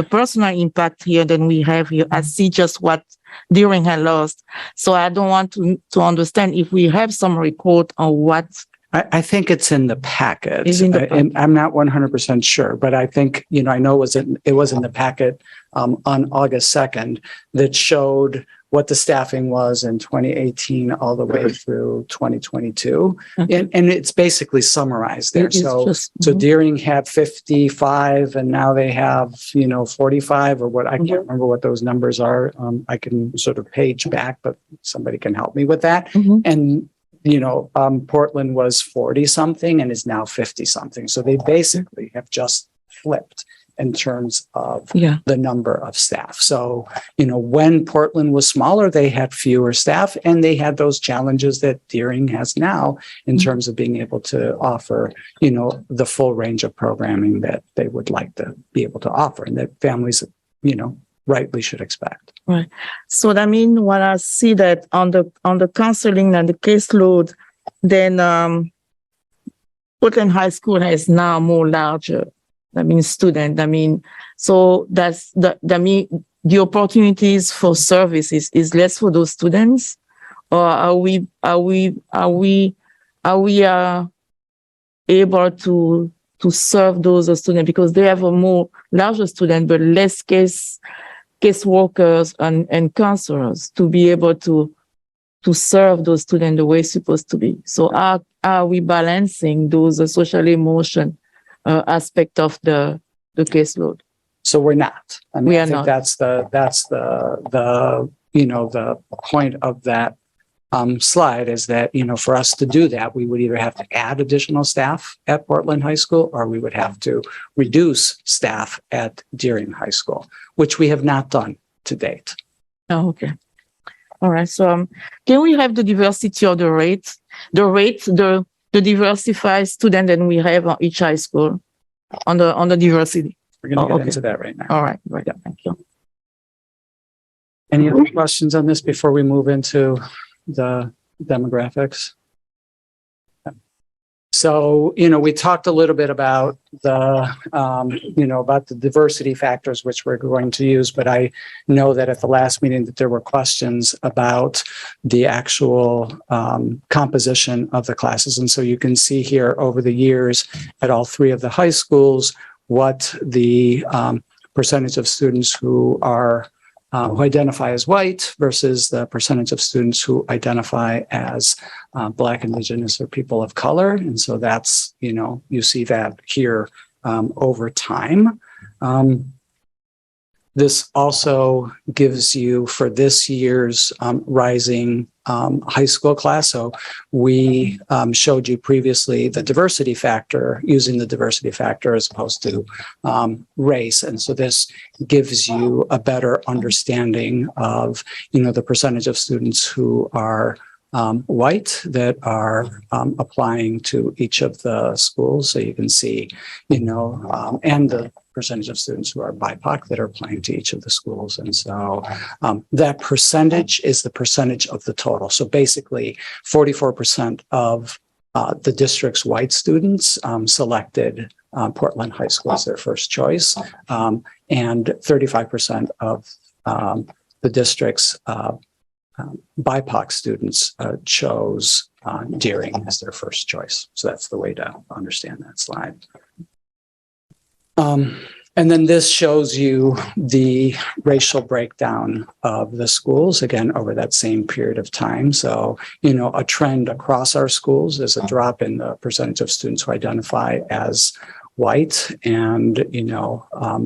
personal impact here, then we have here, I see just what during had lost. So I don't want to understand if we have some record on what. I think it's in the packet. And I'm not 100% sure, but I think, I know it was in the packet on August 2nd that showed what the staffing was in 2018 all the way through 2022. And it's basically summarized there. So Deering had 55 and now they have, 45 or what, I can't remember what those numbers are. I can sort of page back, but somebody can help me with that. And Portland was 40 something and is now 50 something. So they basically have just flipped in terms of the number of staff. So, when Portland was smaller, they had fewer staff and they had those challenges that Deering has now in terms of being able to offer, the full range of programming that they would like to be able to offer and that families, rightly should expect. Right. So that means when I see that on the counseling and the caseload, then Portland High School is now more larger student. So the opportunities for services is less for those students, or are we able to serve those students because they have a more larger student but less case workers and counselors to be able to serve those students the way it's supposed to be. So are we balancing those social emotion aspect of the caseload? So we're not. I mean, We I are think not. that's the point of that slide is that, for us to do that, we would either have to add additional staff at Portland High School, or we would have to reduce staff at Deering High School, which we have not done to date. Oh, okay. All right. So can we have the diversity of the diversified student that we have on each high school on the diversity? We're going to get okay. into that right now. All right. Right. Thank you. Any other questions on this before we move into the demographics? So, we talked a little bit about about the diversity factors, which we're going to use, but I know that at the last meeting that there were questions about the actual composition of the classes. And so you can see here over the years at all three of the high schools, what the percentage of students who are who identify as white versus the percentage of students who identify as Black, Indigenous, or people of color. And so that's, you see that here over time. This also gives you for this year's rising high school class. So we showed you previously the diversity factor, using the diversity factor as opposed to race. And so this gives you a better understanding of, the percentage of students who are white that are applying to each of the schools. So you can see, and the percentage of students who are BIPOC that are applying to each of the schools. And so that percentage is the percentage of the total. So basically 44% of the district's white students selected Portland High School as their first choice, and 35% of the district's BIPOC students chose Deering as their first choice. So that's the way to understand that slide. And then this shows you the racial breakdown of the schools, again, over that same period of time. So, a trend across our schools is a drop in the percentage of students who identify as white. And,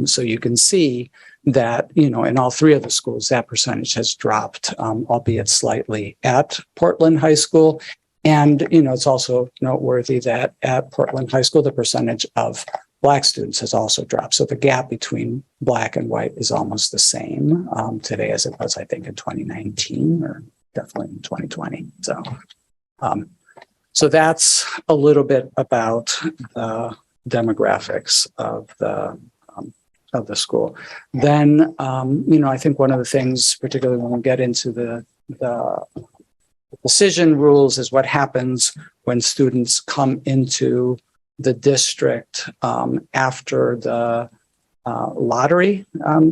so you can see that, in all three of the schools, that percentage has dropped, albeit slightly at Portland High School. And, it's also noteworthy that at Portland High School, the percentage of Black students has also dropped. So the gap between Black and white is almost the same today as it was, I think, in 2019 or definitely in 2020. So that's a little bit about the demographics of the school. Then, I think one of the things, particularly when we get into the decision rules, is what happens when students come into the district after the lottery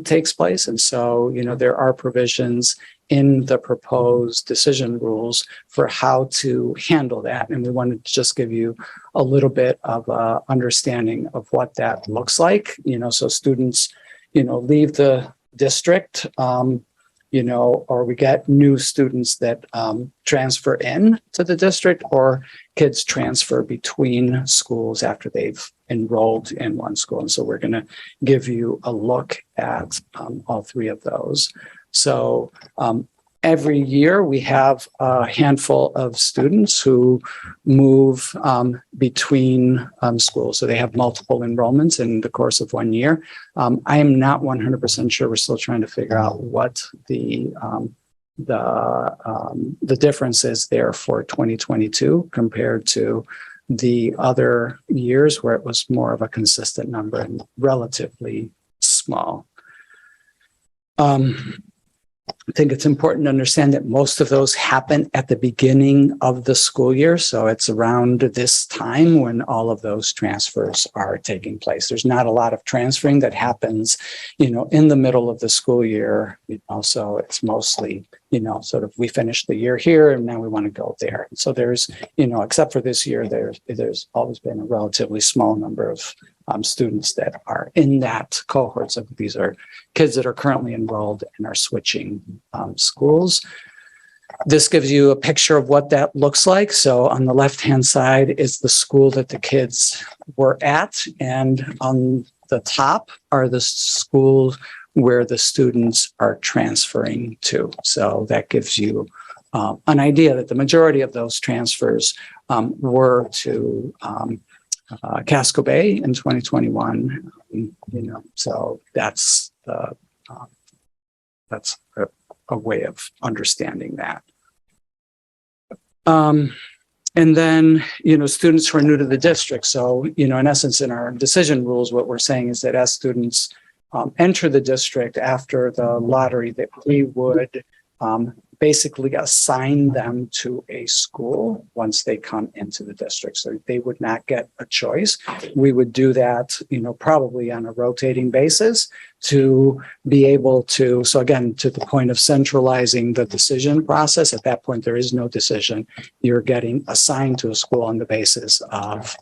takes place. And so, there are provisions in the proposed decision rules for how to handle that. And we wanted to just give you a little bit of understanding of what that looks like. So students, leave the district, or we get new students that transfer in to the district, or kids transfer between schools after they've enrolled in one school. And so we're going to give you a look at all three of those. So every year we have a handful of students who move between schools. So they have multiple enrollments in the course of 1 year. I am not 100% sure. We're still trying to figure out what the difference is there for 2022 compared to the other years where it was more of a consistent number and relatively small. I think it's important to understand that most of those happen at the beginning of the school year. So it's around this time when all of those transfers are taking place. There's not a lot of transferring that happens, in the middle of the school year. So it's mostly, sort of we finished the year here and now we want to go there. So there's, except for this year, there's always been a relatively small number of students that are in that cohort. So these are kids that are currently enrolled and are switching schools. This gives you a picture of what that looks like. So on the left-hand side is the school that the kids were at, and on the top are the schools where the students are transferring to. So that gives you an idea that the majority of those transfers were to Casco Bay in 2021, so that's a way of understanding that. And then, students who are new to the district. So, in essence, in our decision rules, what we're saying is that as students enter the district after the lottery, that we would basically assign them to a school once they come into the district. So they would not get a choice. We would do that, probably on a rotating basis to be able to, so again, to the point of centralizing the decision process, at that point, there is no decision. You're getting assigned to a school on the basis of,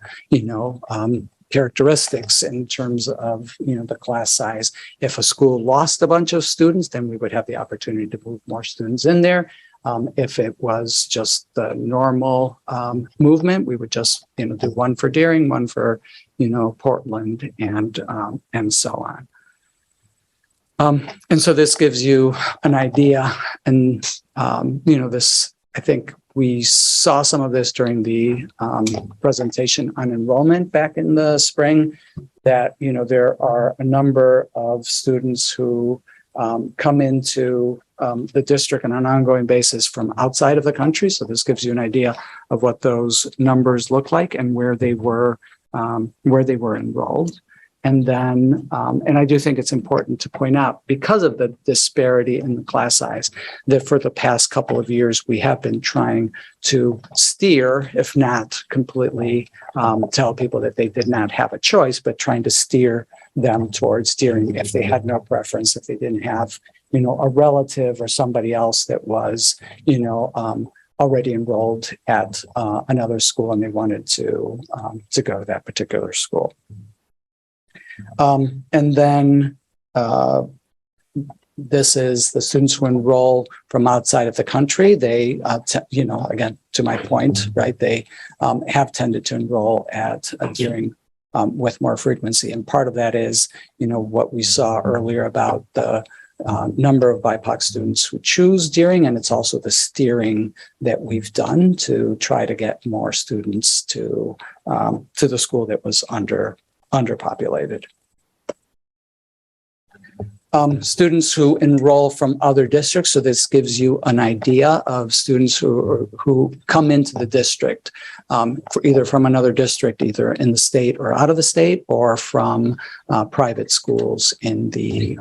characteristics in terms of, the class size. If a school lost a bunch of students, then we would have the opportunity to move more students in there. If it was just the normal movement, we would just, do one for Deering, one for, Portland, and so on. And so this gives you an idea, and, this, I think, we saw some of this during the presentation on enrollment back in the spring, that, there are a number of students who come into the district on an ongoing basis from outside of the country. So this gives you an idea of what those numbers look like and where they were enrolled. And then, and I do think it's important to point out, because of the disparity in the class size, that for the past couple of years, we have been trying to steer, if not completely tell people that they did not have a choice, but trying to steer them towards Deering if they had no preference, if they didn't have, a relative or somebody else that was, already enrolled at another school and they wanted to go to that particular school. And then this is the students who enroll from outside of the country. They, again, to my point, right, they have tended to enroll at Deering with more frequency. And part of that is, what we saw earlier about the number of BIPOC students who choose Deering, and it's also the steering that we've done to try to get more students to the school that was underpopulated. Students who enroll from other districts. So this gives you an idea of students who come into the district either from another district, either in the state or out of the state, or from private schools in the,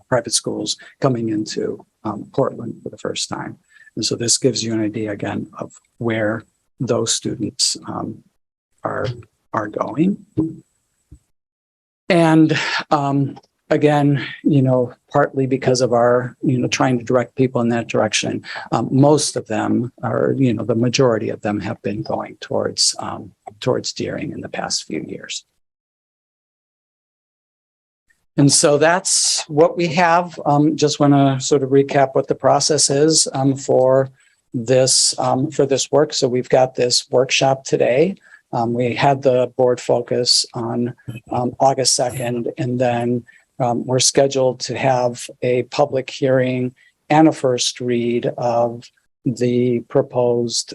private schools coming into Portland for the first time. And so this gives you an idea, again, of where those students are going. And again, partly because of our, trying to direct people in that direction, most of them are, the majority of them have been going towards Deering in the past few years. And so that's what we have. Just want to sort of recap what the process is for this work. So we've got this workshop today. We had the board focus on August 2nd, and then we're scheduled to have a public hearing and a first read of the proposed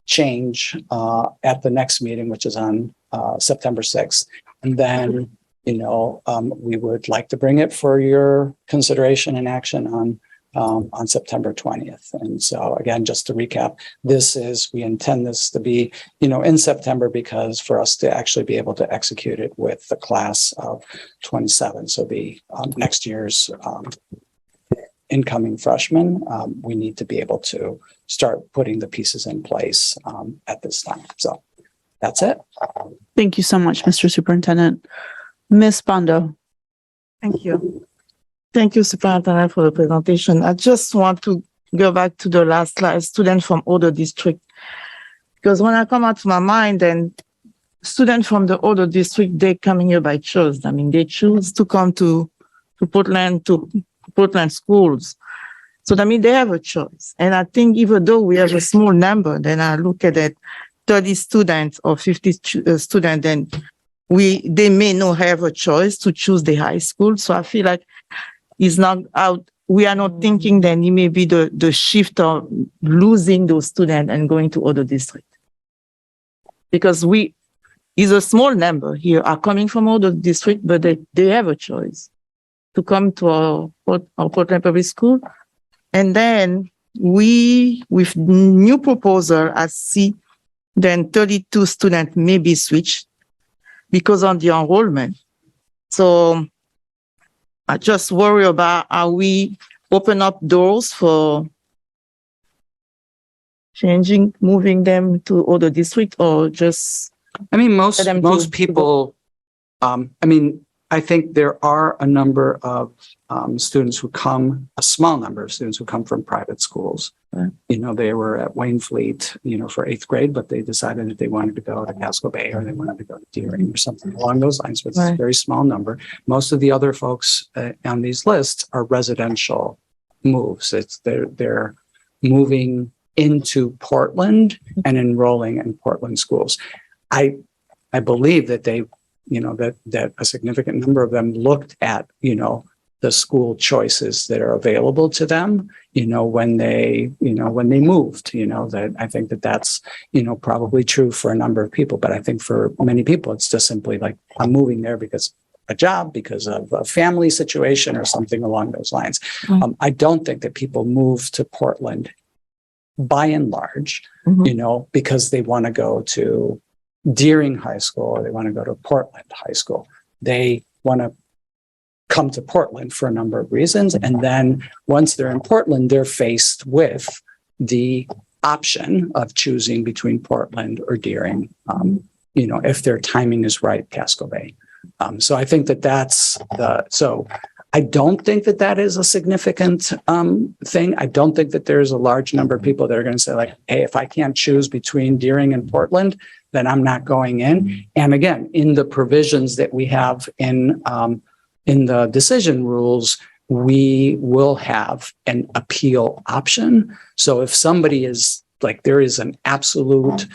change at the next meeting, which is on September 6th. And then, we would like to bring it for your consideration and action on September 20th. And so again, just to recap, we intend this to be, in September, because for us to actually be able to execute it with the class of 27. So the next year's incoming freshmen, we need to be able to start putting the pieces in place at this time. So that's it. Thank you so much, Mr. Superintendent. Ms. Bondo. Thank you. Thank you, Superintendent, for the presentation. I just want to go back to the last slide, students from other district. Because when I come out to my mind, then students from the other district, they're coming here by choice. I mean, they choose to come to Portland schools. So that means they have a choice. And I think even though we have a small number, then I look at it, 30 students or 50 students, then they may not have a choice to choose the high school. So I feel like it's not out. We are not thinking then it may be the shift of losing those students and going to other districts. Because is a small number here are coming from other districts, but they have a choice to come to our Portland Public School. And then with new proposal, I see then 32 students may be switched because of the enrollment. So I just worry about how we open up doors for moving them to other districts, or just. I mean, most people, I think there are a number of students who come, a small number of students who come from private schools. Right. They were at Waynfleet, for 8th grade, but they decided that they wanted to go to Casco Bay or they wanted to go to Deering or something along those lines. But it's a very small number. Most of the other folks on these lists are residential moves. They're moving into Portland and enrolling in Portland schools. I believe that they, that a significant number of them looked at, the school choices that are available to them, when they moved, that I think that's, probably true for a number of people. But I think for many people, it's just simply like, I'm moving there because a job, because of a family situation or something along those lines. I don't think that people move to Portland by and large, because they want to go to Deering High School or they want to go to Portland High School. They want to come to Portland for a number of reasons. And then once they're in Portland, they're faced with the option of choosing between Portland or Deering, if their timing is right, Casco Bay. So I think so I don't think that is a significant thing. I don't think that there's a large number of people that are going to say like, hey, if I can't choose between Deering and Portland, then I'm not going in. And again, in the provisions that we have in the decision rules, we will have an appeal option. So if somebody is like, there is an absolute,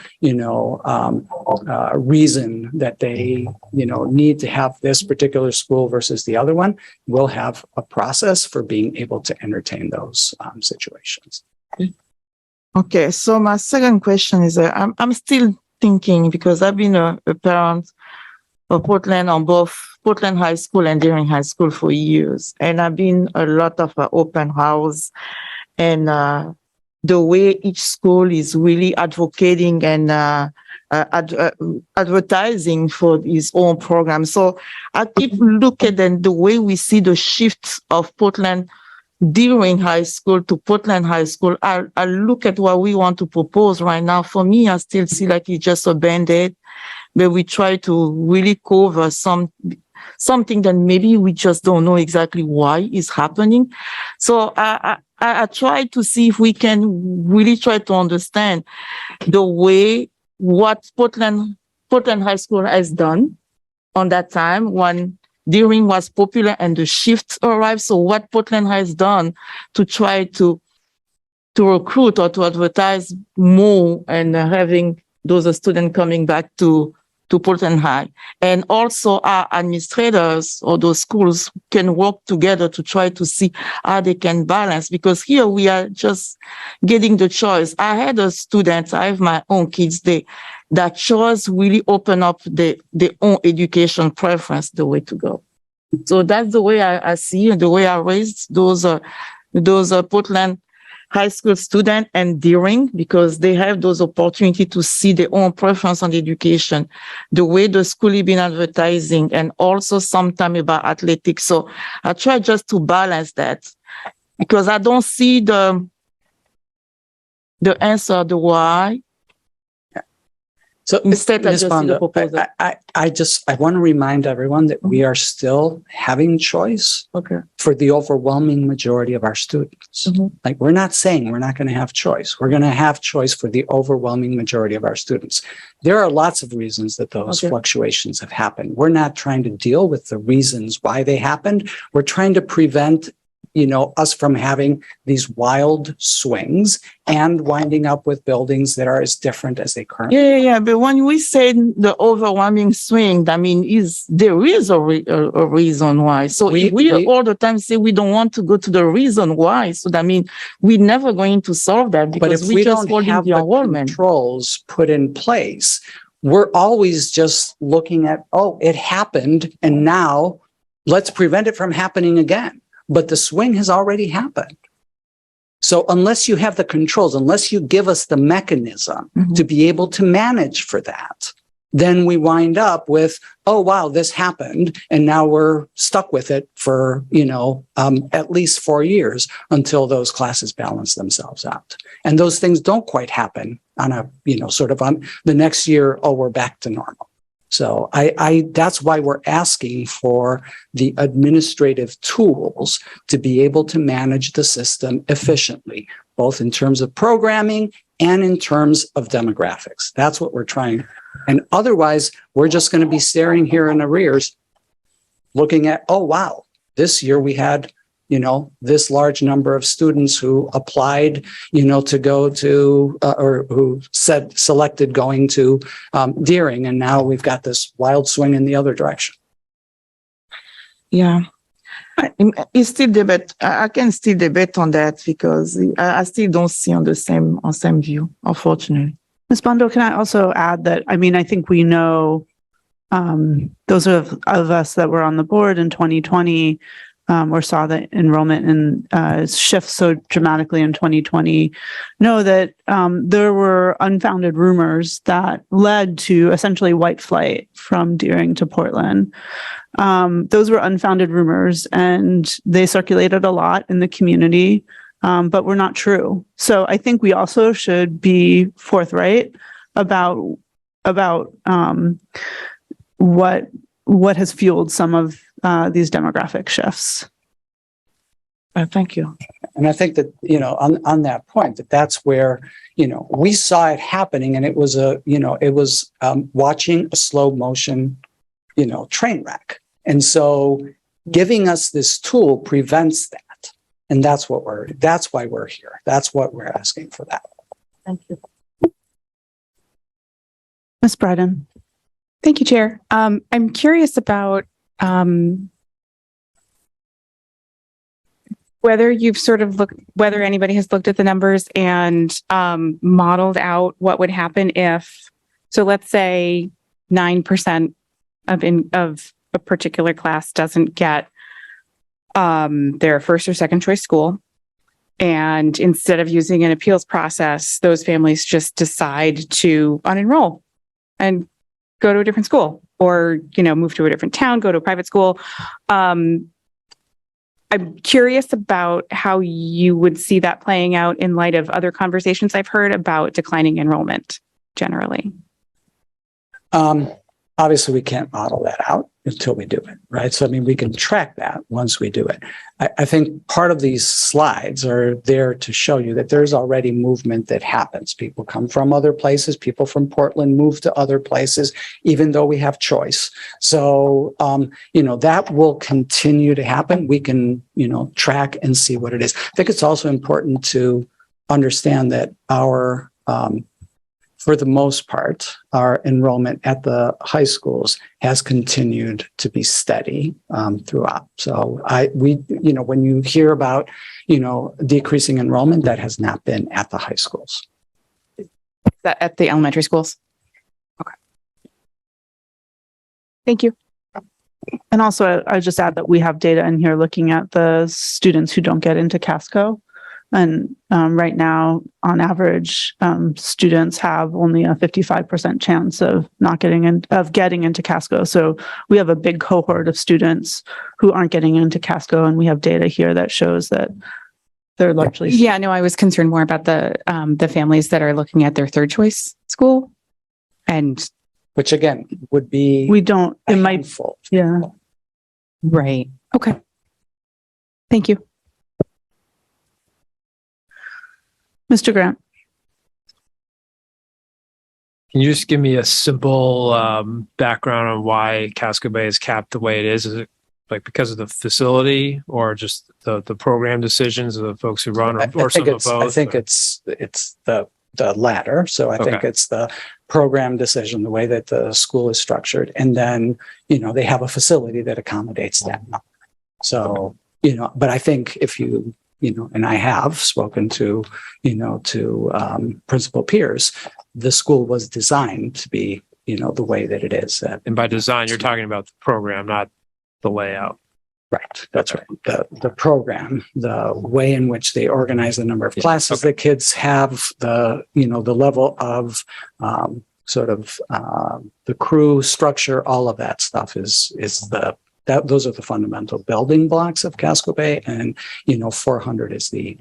reason that they, need to have this particular school versus the other one, we'll have a process for being able to entertain those situations. Okay, so my second question is, I'm still thinking, because I've been a parent of Portland on both Portland High School and Deering High School for years, and I've been a lot of open house, and the way each school is really advocating and advertising for its own program. So I keep looking at the way we see the shift of Portland Deering High School to Portland High School. I look at what we want to propose right now. For me, I still see like it's just a Band-Aid, but we try to really cover something that maybe we just don't know exactly why is happening. So I try to see if we can really try to understand the way what Portland High School has done on that time when Deering was popular and the shift arrived. So what Portland has done to try to recruit or to advertise more and having those students coming back to Portland High. And also our administrators or those schools can work together to try to see how they can balance, because here we are just getting the choice. I had a student, I have my own kids, that choice really open up their own education preference, the way to go. So that's the way I see it, the way I raised those Portland High School students and Deering, because they have those opportunity to see their own preference on education, the way the school has been advertising, and also sometime about athletics. So I try just to balance that. because I don't see the answer, the why. So, Instead, I Ms. just see the Bondo, proposal. I want to remind everyone that we are still having choice Okay. for the overwhelming majority of our students. Mhm. Like, we're not saying we're not going to have choice. We're going to have choice for the overwhelming majority of our students. There are lots of reasons that those Okay. fluctuations have happened. We're not trying to deal with the reasons why they happened. We're trying to prevent, us from having these wild swings and winding up with buildings that are as different as they currently. Yeah. But when we say the overwhelming swing, I mean, there is a reason why. So if we all the time say we don't want to go to the reason why, so that means we're never going to solve that But because if we we just don't holding have the the enrollment. controls put in place, we're always just looking at, oh, it happened, and now let's prevent it from happening again. But the swing has already happened. So unless you have the controls, unless you give us the mechanism Mhm. to be able to manage for that, then we wind up with, oh, wow, this happened. And now we're stuck with it for, at least 4 years until those classes balance themselves out. And those things don't quite happen on a, sort of on the next year, oh, we're back to normal. So that's why we're asking for the administrative tools to be able to manage the system efficiently, both in terms of programming and in terms of demographics. That's what we're trying. And otherwise, we're just going to be staring here in arrears, looking at, oh, wow, this year we had, this large number of students who applied, to go to, or who selected going to Deering. And now we've got this wild swing in the other direction. Yeah. It's still debate. I can still debate on that because I still don't see on the same view, unfortunately. Ms. Bondo, can I also add that, I think we know, those of us that were on the board in 2020 or saw the enrollment and shift so dramatically in 2020, know that there were unfounded rumors that led to essentially white flight from Deering to Portland. Those were unfounded rumors, and they circulated a lot in the community, but were not true. So I think we also should be forthright about what has fueled some of these demographic shifts. Thank you. And I think that, on that point, that's where, we saw it happening, and it was watching a slow motion, train wreck. And so giving us this tool prevents that. And that's why we're here. That's what we're asking for that. Thank you. Ms. Bryden. Thank you, Chair. I'm curious about whether whether anybody has looked at the numbers and modeled out what would happen if, so let's say 9% of a particular class doesn't get their first or second choice school. And instead of using an appeals process, those families just decide to unenroll and go to a different school or, move to a different town, go to a private school. I'm curious about how you would see that playing out in light of other conversations I've heard about declining enrollment generally. Obviously, we can't model that out until we do it, right? So, we can track that once we do it. I think part of these slides are there to show you that there's already movement that happens. People come from other places. People from Portland move to other places, even though we have choice. So, that will continue to happen. We can, track and see what it is. I think it's also important to understand that for the most part, our enrollment at the high schools has continued to be steady throughout. So when you hear about, decreasing enrollment, that has not been at the high schools. Is that at the elementary schools? Okay. Thank you. And also, I just add that we have data in here looking at the students who don't get into Casco. And right now, on average, students have only a 55% chance of getting into Casco. So we have a big cohort of students who aren't getting into Casco, and we have data here that shows that They're largely. Yeah, no, I was concerned more about the families that are looking at their third choice school. And which again would be We don't, a it might, handful. yeah. right. Okay. Thank you. Mr. Grant. Can you just give me a simple background on why Casco Bay is capped the way it is? Is it like because of the facility or just the program decisions of the folks who run, or some of both? I think it's the latter. So I think Okay. it's the program decision, the way that the school is structured. And then, they have a facility that accommodates that. So, but I think if you, and I have spoken to, principal peers, the school was designed to be, the way that it is. And by design, you're talking about the program, not the layout. Right. That's right. The program, the way in which they organize the number of classes that kids have, the level of the crew structure, all of that stuff is those are the fundamental building blocks of Casco Bay, and 400 is the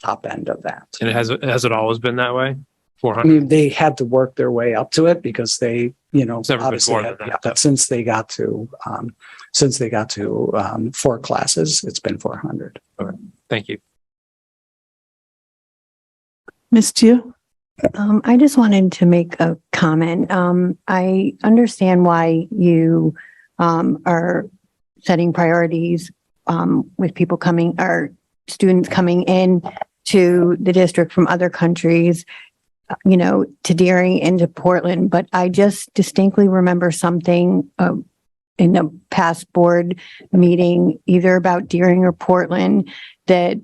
top end of that. And has it always been that way? I 400. mean, they had to work their way up to it because they, It's never been obviously more than that. since they got to 4 classes, it's been 400. Thank you. Ms. Tew? I just wanted to make a comment. I understand why you are setting priorities with people coming, or students coming in to the district from other countries, to Deering and to Portland. But I just distinctly remember something in a past board meeting, either about Deering or Portland, that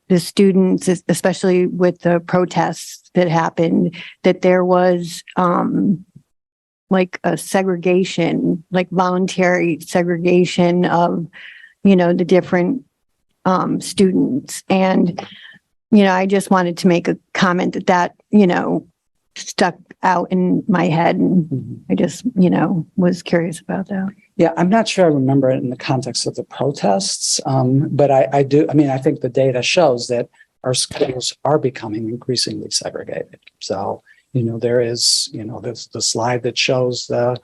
the students, especially with the protests that happened, that there was like a segregation, like voluntary segregation of, the different students. And, I just wanted to make a comment that, stuck out in my head. And I just, was curious about that. Yeah, I'm not sure I remember it in the context of the protests, but I do. I mean, I think the data shows that our schools are becoming increasingly segregated. So, there is, there's the slide that shows the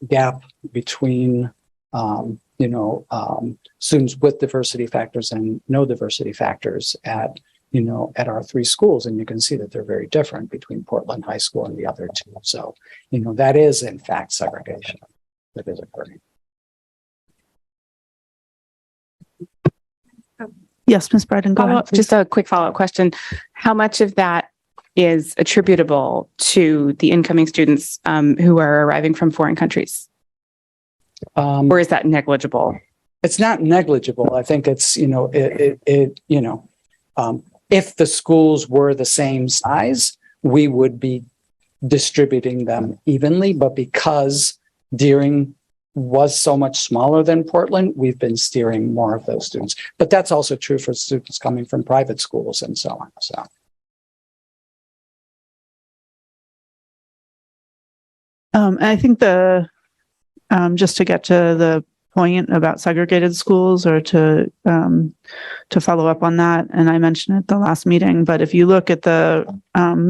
gap between, students with diversity factors and no diversity factors at our 3 schools. And you can see that they're very different between Portland High School and the other 2. So, that is in fact segregation that is occurring. Yes, Ms. Bryden, go ahead. Just a quick follow-up question. How much of that is attributable to the incoming students who are arriving from foreign countries? Or is that negligible? It's not negligible. I think it's, if the schools were the same size, we would be distributing them evenly. But because Deering was so much smaller than Portland, we've been steering more of those students. But that's also true for students coming from private schools and so on. So. I think just to get to the point about segregated schools, or to follow up on that, and I mentioned it the last meeting, but if you look at the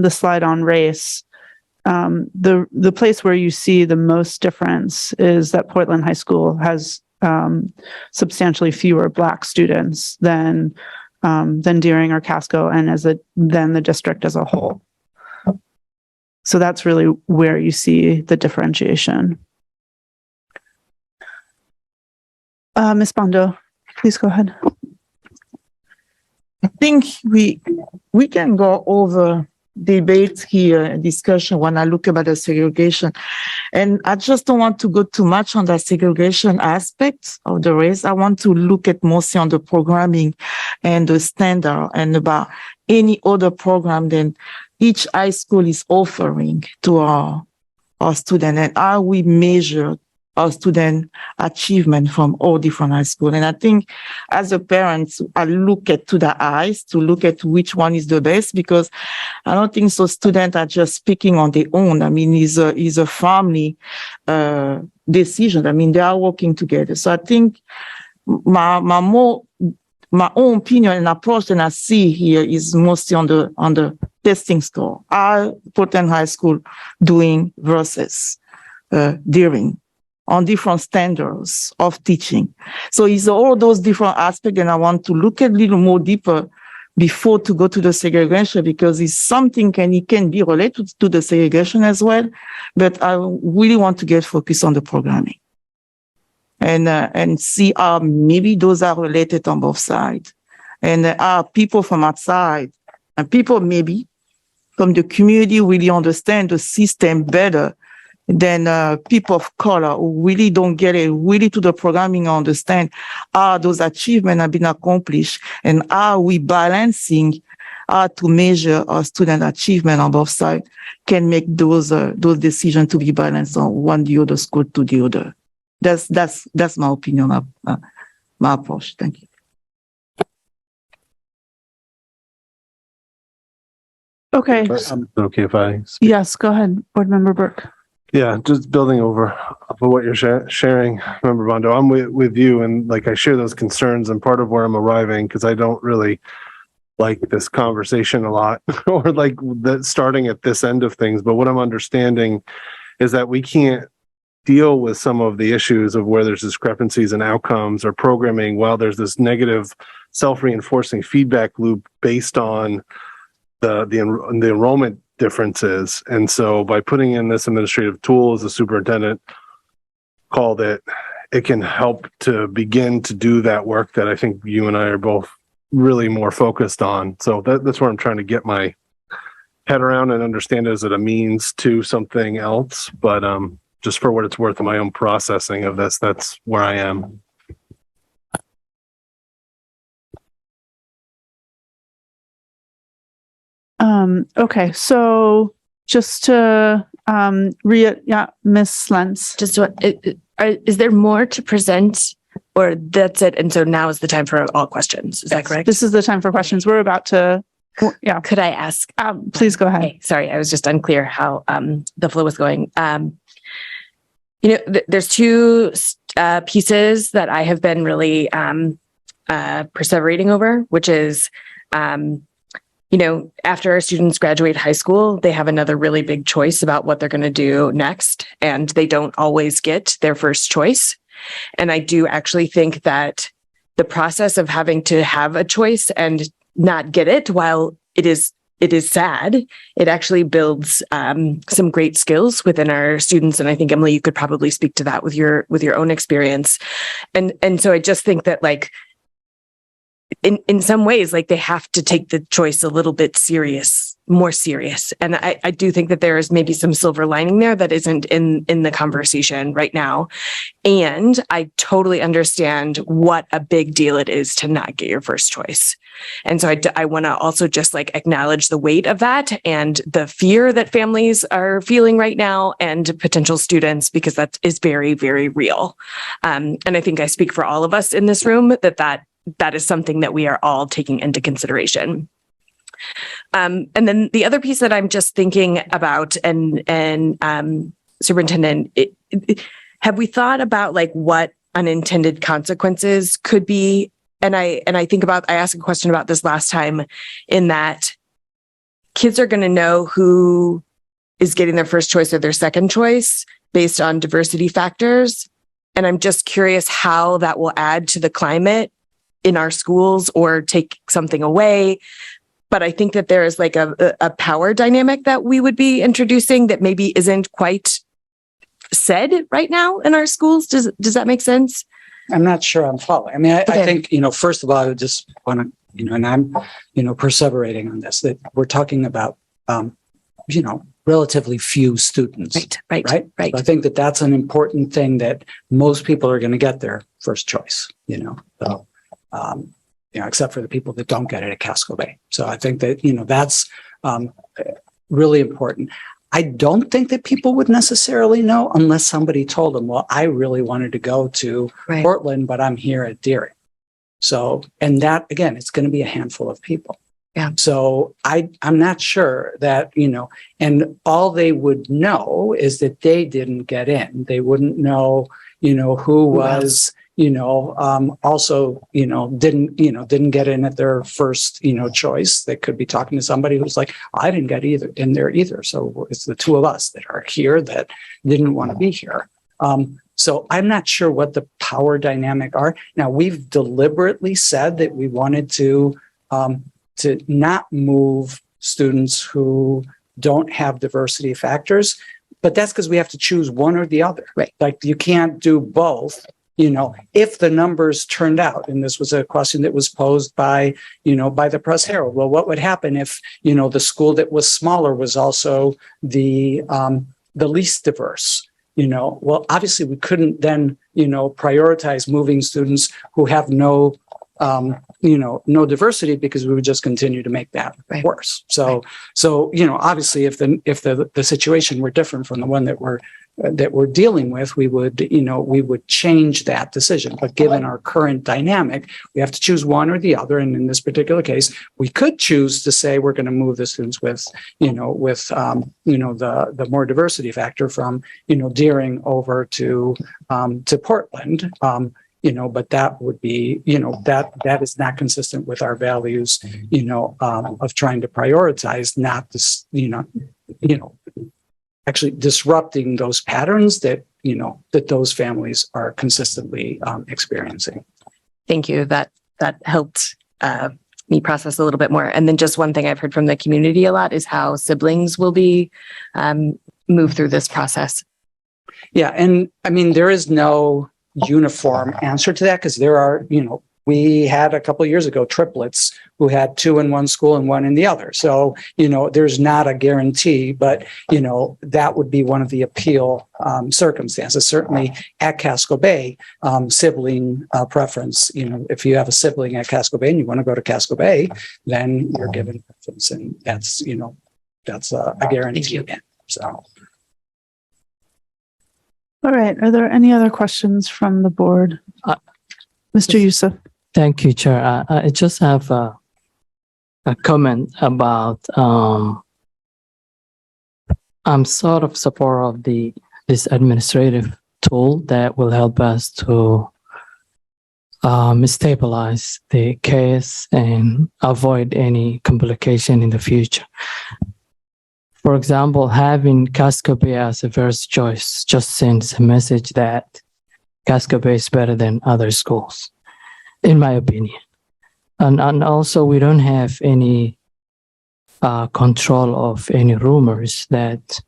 slide on race, the place where you see the most difference is that Portland High School has substantially fewer Black students than Deering or Casco, and than the district as a whole. So that's really where you see the differentiation. Ms. Bondo, please go ahead. I think we can go over debate here, discussion when I look about the segregation. And I just don't want to go too much on the segregation aspect of the race. I want to look at mostly on the programming and the standard, and about any other program than each high school is offering to our students, and how we measure our student achievement from all different high schools. And I think as a parent, I look to the eyes to look at which one is the best, because I don't think so students are just picking on their own. I mean, it's a family decision. I mean, they are working together. So I think my more my own opinion and approach that I see here is mostly on the testing score. Are Portland High School doing versus during on different standards of teaching? So it's all those different aspects, and I want to look at a little more deeper before to go to the segregation, because it's something it can be related to the segregation as well. But I really want to get focused on the programming and see how maybe those are related on both sides. And are people from outside and people maybe from the community really understand the system better than people of color who really don't get it, really to the programming understand how those achievements have been accomplished and how we balancing how to measure our student achievement on both sides can make those decisions to be balanced on one the other school to the other. That's my opinion of my approach. Thank you. Okay. Okay, if I speak? Yes, go ahead, Board Member Burke. Yeah, just building over off of what you're sharing, Member Bondo, I'm with you, and like I share those concerns, and part of where I'm arriving, because I don't really like this conversation a lot, or like that starting at this end of things. But what I'm understanding is that we can't deal with some of the issues of where there's discrepancies in outcomes or programming while there's this negative self-reinforcing feedback loop based on the enrollment differences. And so by putting in this administrative tool, as the superintendent called it, it can help to begin to do that work that I think you and I are both really more focused on. So that's where I'm trying to get my head around and understand, is it a means to something else? But just for what it's worth in my own processing of this, that's where I am. Okay, so just to Miss Lentz. Just what is there more to present, or that's it? And so now is the time for all questions. Is that correct? This is the time for questions. We're about to. Yeah. Could I ask? Please go ahead. Okay, sorry, I was just unclear how the flow was going. There's two pieces that I have been really perseverating over, which is after our students graduate high school, they have another really big choice about what they're going to do next, and they don't always get their first choice. And I do actually think that the process of having to have a choice and not get it, while it is sad, it actually builds some great skills within our students. And I think, Emily, you could probably speak to that with your own experience. And so I just think that, like, in some ways, like, they have to take the choice a little bit more serious. And I do think that there is maybe some silver lining there that isn't in the conversation right now. And I totally understand what a big deal it is to not get your first choice. And so I want to also just acknowledge the weight of that and the fear that families are feeling right now and potential students, because that is very, very real. And I think I speak for all of us in this room that is something that we are all taking into consideration. And then the other piece that I'm just thinking about, and Superintendent, have we thought about what unintended consequences could be? And I asked a question about this last time, in that kids are going to know who is getting their first choice or their second choice based on diversity factors. And I'm just curious how that will add to the climate in our schools or take something away. But I think that there is a power dynamic that we would be introducing that maybe isn't quite said right now in our schools. Does that make sense? I'm not sure I'm following. I mean, I think, first of all, I would just want to, and I'm, perseverating on this, that we're talking about, relatively few students. Right. So I think that that's an important thing, that most people are going to get their first choice, so, except for the people that don't get it at Casco Bay. So I think that, that's really important. I don't think that people would necessarily know unless somebody told them, well, I really wanted to go to Portland, but I'm here at Deering. So, and that, again, it's going to be a handful of people. Yeah. So I'm not sure that, and all they would know is that they didn't get in. They wouldn't know, who was also, didn't get in at their first, choice. They could be talking to somebody who's like, I didn't get in there either. So it's the two of us that are here that didn't want to be here. So I'm not sure what the power dynamic are. Now, we've deliberately said that we wanted to not move students who don't have diversity factors, but that's because we have to choose one or the other. Right. Like you can't do both, if the numbers turned out. And this was a question that was posed by the Press Herald. Well, what would happen if, the school that was smaller was also the least diverse? Well, obviously we couldn't then, prioritize moving students who have no diversity, because we would just continue to make that worse. So, obviously if the situation were different from the one that we're dealing with, we would change that decision. But given our current dynamic, we have to choose one or the other. And in this particular case, we could choose to say we're going to move the students with the more diversity factor from, Deering over to Portland. But that would be, that is not consistent with our values, of trying to prioritize, not this, actually disrupting those patterns that, that those families are consistently experiencing. Thank you. That helped me process a little bit more. And then just one thing I've heard from the community a lot is how siblings will be moved through this process. Yeah. And I mean, there is no uniform answer to that, because there are, we had a couple of years ago triplets who had two in one school and one in the other. So, there's not a guarantee, but, that would be one of the appeal circumstances. Certainly at Casco Bay, sibling preference, if you have a sibling at Casco Bay and you want to go to Casco Bay, then you're given preference, and that's, that's a guarantee again. So. All right. Are there any other questions from the board? Mr. Youssef. Thank you, Chair. I just have a comment about, I'm sort of support of this administrative tool that will help us to stabilize the case and avoid any complication in the future. For example, having Casco Bay as a first choice just sends a message that Casco Bay is better than other schools, in my opinion. And also, we don't have any control of any rumors that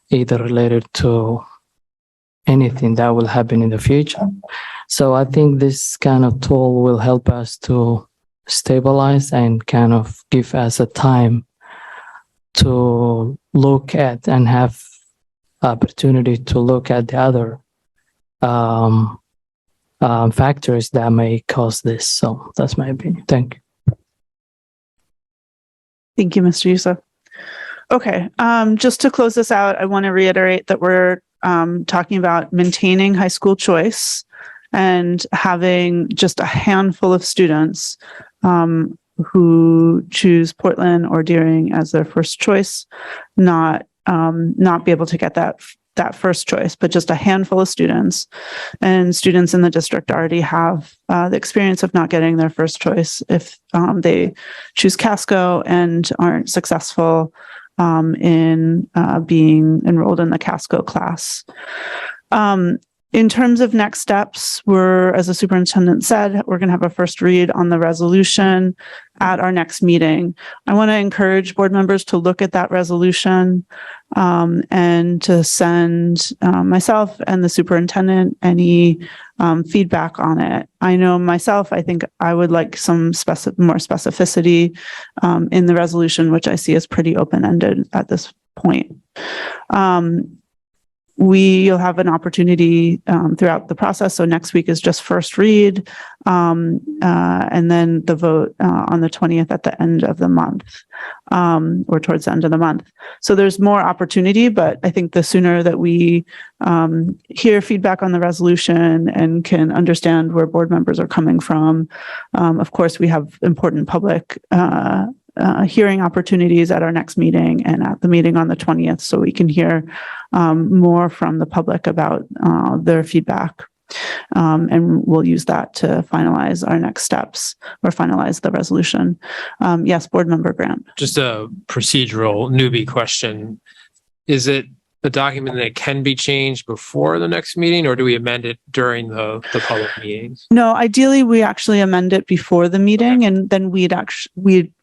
either related to anything that will happen in the future. So I think this kind of tool will help us to stabilize and kind of give us a time to look at and have opportunity to look at the other factors that may cause this. So that's my opinion. Thank you. Thank you, Mr. Youssef. Okay. Just to close this out, I want to reiterate that we're talking about maintaining high school choice and having just a handful of students who choose Portland or Deering as their first choice, not be able to get that first choice, but just a handful of students. And students in the district already have the experience of not getting their first choice if they choose Casco and aren't successful in being enrolled in the Casco class. In terms of next steps, as the superintendent said, we're going to have a first read on the resolution at our next meeting. I want to encourage board members to look at that resolution and to send myself and the superintendent any feedback on it. I know myself, I think I would like some more specificity in the resolution, which I see as pretty open-ended at this point. We'll have an opportunity throughout the process. So next week is just first read, and then the vote on the 20th at the end of the month, or towards the end of the month. So there's more opportunity, but I think the sooner that we hear feedback on the resolution and can understand where board members are coming from. Of course, we have important public hearing opportunities at our next meeting and at the meeting on the 20th, so we can hear more from the public about their feedback. And we'll use that to finalize our next steps or finalize the resolution. Yes, Board Member Grant. Just a procedural newbie question. Is it a document that can be changed before the next meeting, or do we amend it during the public meetings? No, ideally, we actually amend it before the meeting, and then we'd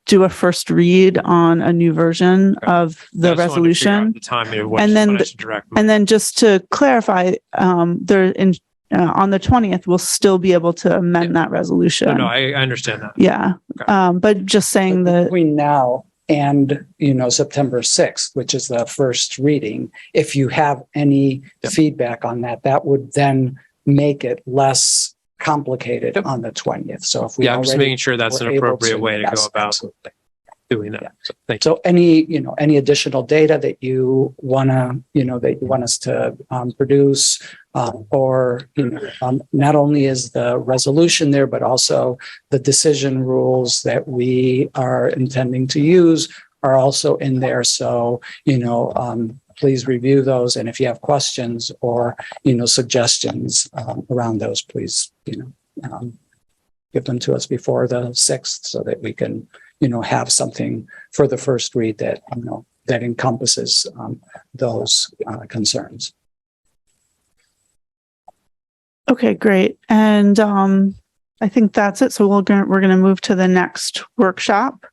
do a first read on a new version of the resolution. The timing of what And then when I should direct. And then just to clarify, on the 20th, we'll still be able to amend that resolution. No, I understand that. Yeah. Okay. But just saying that, Between now and, September 6th, which is the first reading, if you have any feedback on that, that would then make it less complicated on the 20th. So if we I'm just making sure that's an appropriate way to go about absolutely. doing that. Yeah. So thank you. So any additional data that you want us to produce, or, not only is the resolution there, but also the decision rules that we are intending to use are also in there. So, please review those. And if you have questions or, suggestions around those, please, give them to us before the 6th so that we can, have something for the first read that, that encompasses those concerns. okay, great. And I think that's it. So we're going to move to the next workshop,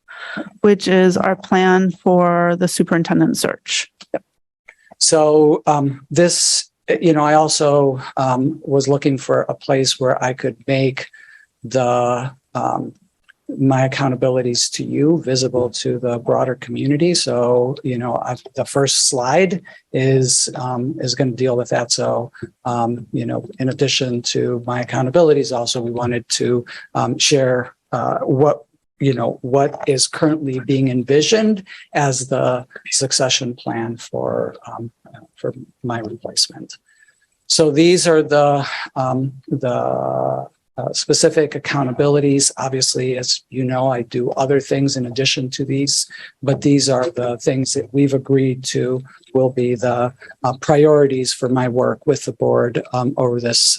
which is our plan for the superintendent search. So this, I also was looking for a place where I could make my accountabilities to you visible to the broader community. So, the first slide is going to deal with that. So, in addition to my accountabilities, also we wanted to share what is currently being envisioned as the succession plan for my replacement. So these are the specific accountabilities. Obviously, as you know, I do other things in addition to these, but these are the things that we've agreed to will be the priorities for my work with the board over this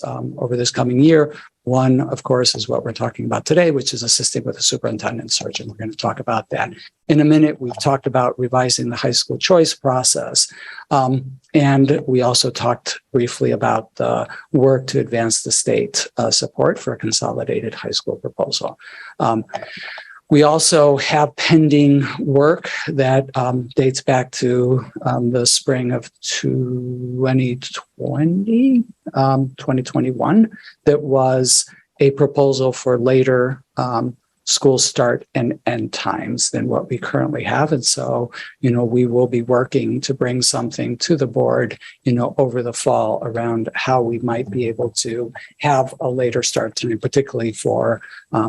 coming year. One, of course, is what we're talking about today, which is assisting with the superintendent search, and we're going to talk about that in a minute. We've talked about revising the high school choice process, and we also talked briefly about the work to advance the state support for a consolidated high school proposal. We also have pending work that dates back to the spring of 2021, that was a proposal for later school start and end times than what we currently have. And so, we will be working to bring something to the board, over the fall around how we might be able to have a later start time, particularly for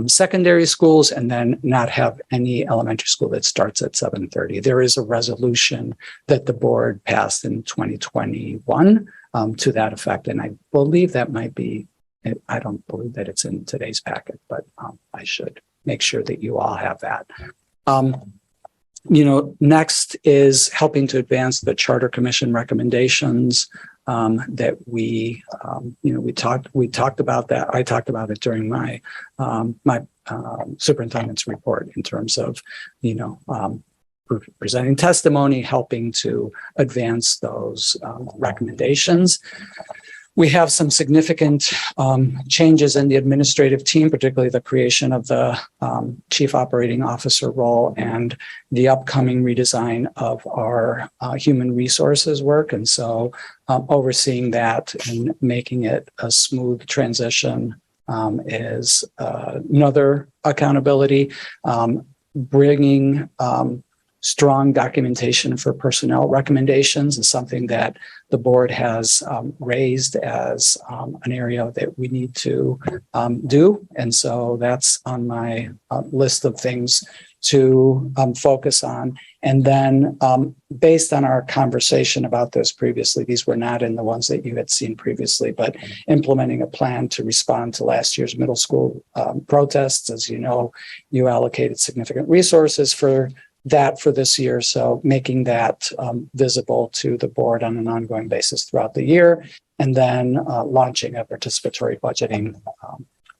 secondary schools, and then not have any elementary school that starts at 7:30. There is a resolution that the board passed in 2021 to that effect. And I believe that might be, I don't believe that it's in today's packet, but I should make sure that you all have that. Next is helping to advance the Charter Commission recommendations that we talked about that. I talked about it during my superintendent's report in terms of, presenting testimony, helping to advance those recommendations. We have some significant changes in the administrative team, particularly the creation of the chief operating officer role and the upcoming redesign of our human resources work. And so overseeing that and making it a smooth transition is another accountability. Bringing strong documentation for personnel recommendations is something that the board has raised as an area that we need to do. And so that's on my list of things to focus on. And then based on our conversation about this previously, these were not in the ones that you had seen previously, but implementing a plan to respond to last year's middle school protests. As you know, you allocated significant resources for that for this year. So making that visible to the board on an ongoing basis throughout the year, and then launching a participatory budgeting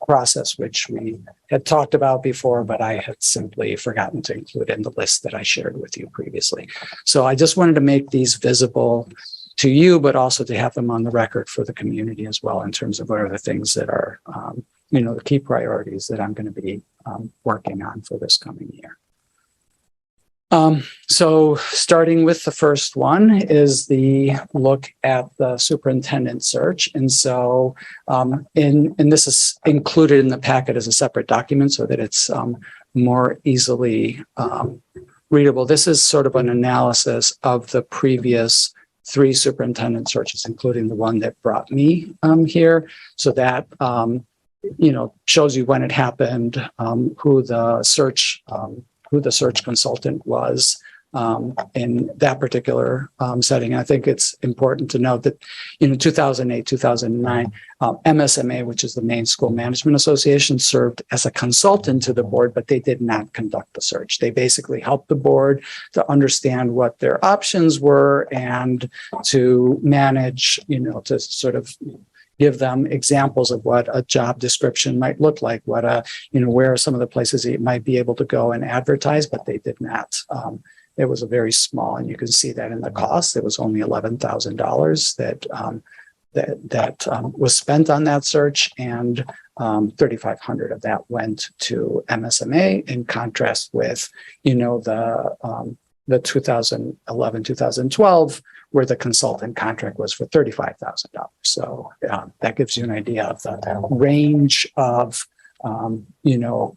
process, which we had talked about before, but I had simply forgotten to include in the list that I shared with you previously. So I just wanted to make these visible to you, but also to have them on the record for the community as well, in terms of what are the things that are, the key priorities that I'm going to be working on for this coming year. So starting with the first one is the look at the superintendent search. And so, and this is included in the packet as a separate document so that it's more easily readable. This is sort of an analysis of the previous 3 superintendent searches, including the one that brought me here. So that, shows you when it happened, who the search consultant was in that particular setting. I think it's important to note that in 2008, 2009, MSMA, which is the Maine School Management Association, served as a consultant to the board, but they did not conduct the search. They basically helped the board to understand what their options were and to manage, to sort of give them examples of what a job description might look like, where are some of the places that you might be able to go and advertise, but they did not. It was a very small, and you can see that in the cost. It was only $11,000 that was spent on that search, and $3,500 of that went to MSMA, in contrast with, the 2011, 2012, where the consultant contract was for $35,000. So that gives you an idea of the range of,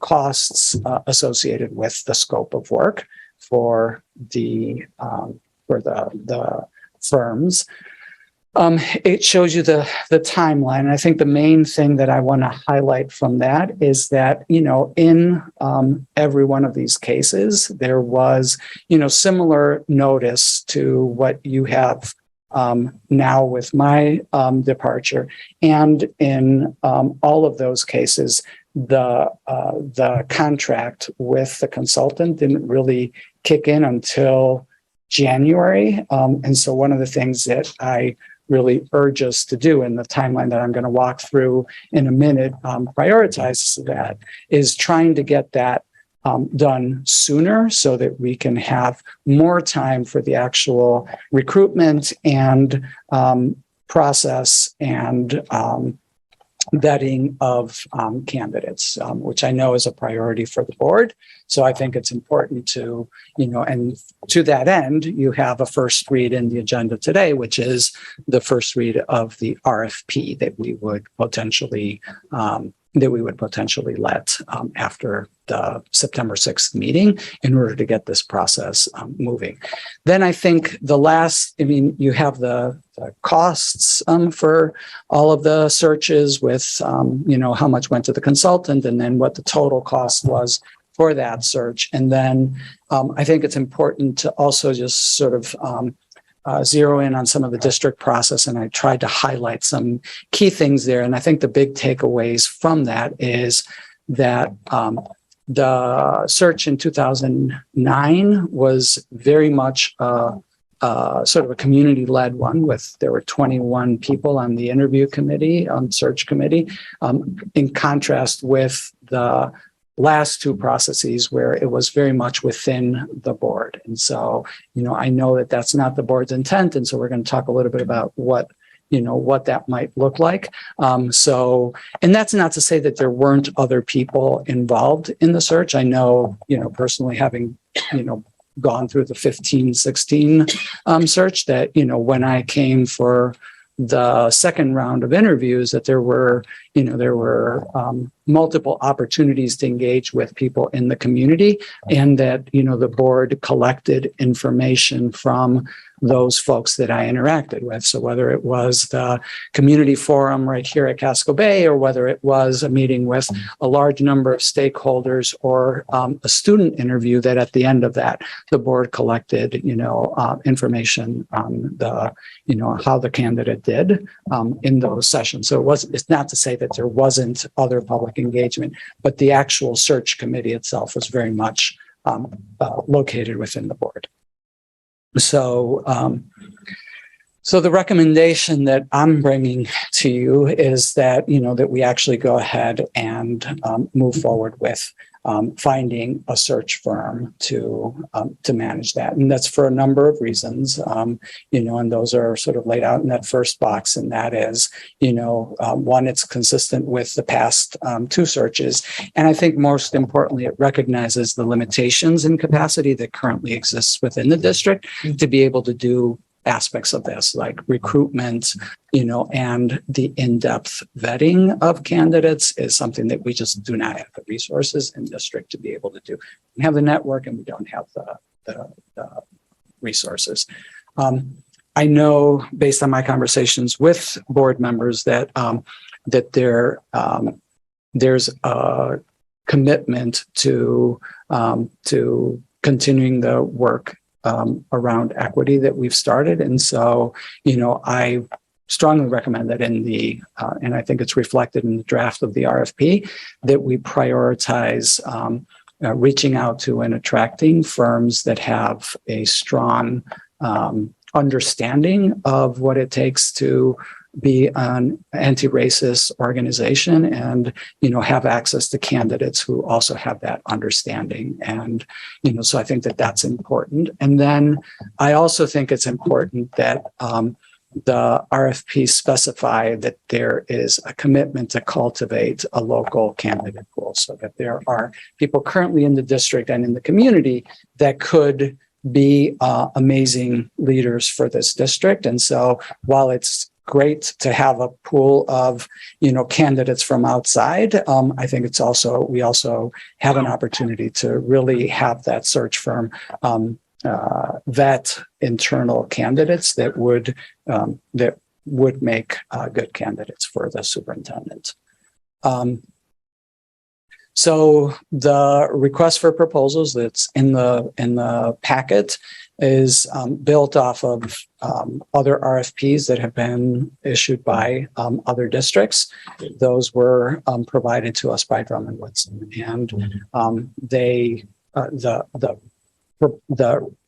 costs associated with the scope of work for the firms. It shows you the timeline. And I think the main thing that I want to highlight from that is that, in every one of these cases, there was, similar notice to what you have now with my departure. And in all of those cases, the contract with the consultant didn't really kick in until January. And so one of the things that I really urge us to do, in the timeline that I'm going to walk through in a minute, prioritizes that, is trying to get that done sooner so that we can have more time for the actual recruitment and process and vetting of candidates, which I know is a priority for the board. So I think it's important to, and to that end, you have a first read in the agenda today, which is the first read of the RFP that we would potentially let after the September 6th meeting in order to get this process moving. Then I think you have the costs for all of the searches with, how much went to the consultant and then what the total cost was for that search. And then I think it's important to also just sort of zero in on some of the district process. And I tried to highlight some key things there. And I think the big takeaways from that is that the search in 2009 was very much sort of a community-led one. There were 21 people on the interview committee, on search committee, in contrast with the last 2 processes where it was very much within the board. And so, I know that that's not the board's intent. And so we're going to talk a little bit about what that might look like. And that's not to say that there weren't other people involved in the search. I know, personally, having, gone through the 15-16 search, that, when I came for the second round of interviews, that there were multiple opportunities to engage with people in the community, and that, the board collected information from those folks that I interacted with. So whether it was the community forum right here at Casco Bay, or whether it was a meeting with a large number of stakeholders, or a student interview, that at the end of that, the board collected, information on the, how the candidate did in those sessions. So it's not to say that there wasn't other public engagement, but the actual search committee itself was very much located within the board. So, so the recommendation that I'm bringing to you is that, that we actually go ahead and move forward with finding a search firm to manage that. And that's for a number of reasons, and those are sort of laid out in that first box. And that is, one, it's consistent with the past two searches. And I think most importantly, it recognizes the limitations in capacity that currently exists within the district to be able to do aspects of this, like recruitment, and the in-depth vetting of candidates is something that we just do not have the resources in district to be able to do. We have the network and we don't have the resources. I know based on my conversations with board members that that there's a commitment to continuing the work around equity that we've started. And so, I strongly recommend that in the, and I think it's reflected in the draft of the RFP, that we prioritize reaching out to and attracting firms that have a strong understanding of what it takes to be an anti-racist organization and, have access to candidates who also have that understanding. And, so I think that that's important. And then I also think it's important that the RFP specify that there is a commitment to cultivate a local candidate pool so that there are people currently in the district and in the community that could be amazing leaders for this district. And so while it's great to have a pool of, candidates from outside, I think it's also, we also have an opportunity to really have that search firm vet internal candidates that would make good candidates for the superintendent. So the request for proposals that's in the packet is built off of other RFPs that have been issued by other districts. Those were provided to us by Drummond Woodson, and the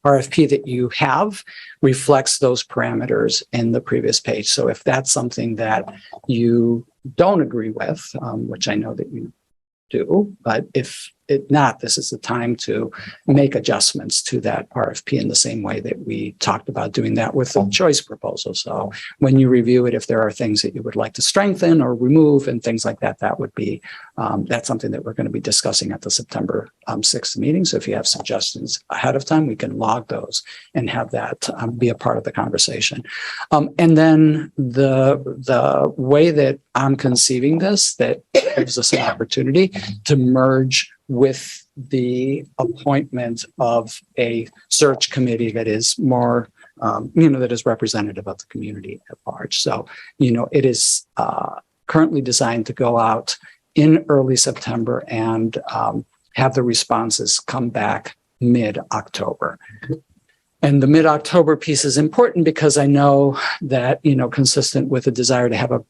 RFP that you have reflects those parameters in the previous page. So if that's something that you don't agree with, which I know that you do, but if not, this is the time to make adjustments to that RFP in the same way that we talked about doing that with the choice proposal. So when you review it, if there are things that you would like to strengthen or remove and things like that, that would be, that's something that we're going to be discussing at the September 6th meeting. So if you have suggestions ahead of time, we can log those and have that be a part of the conversation. And then the way that I'm conceiving this, that gives us an opportunity to merge with the appointment of a search committee that is more, that is representative of the community at large. So, it is currently designed to go out in early September and have the responses come back mid-October. And the mid-October piece is important because I know that, consistent with a desire to have a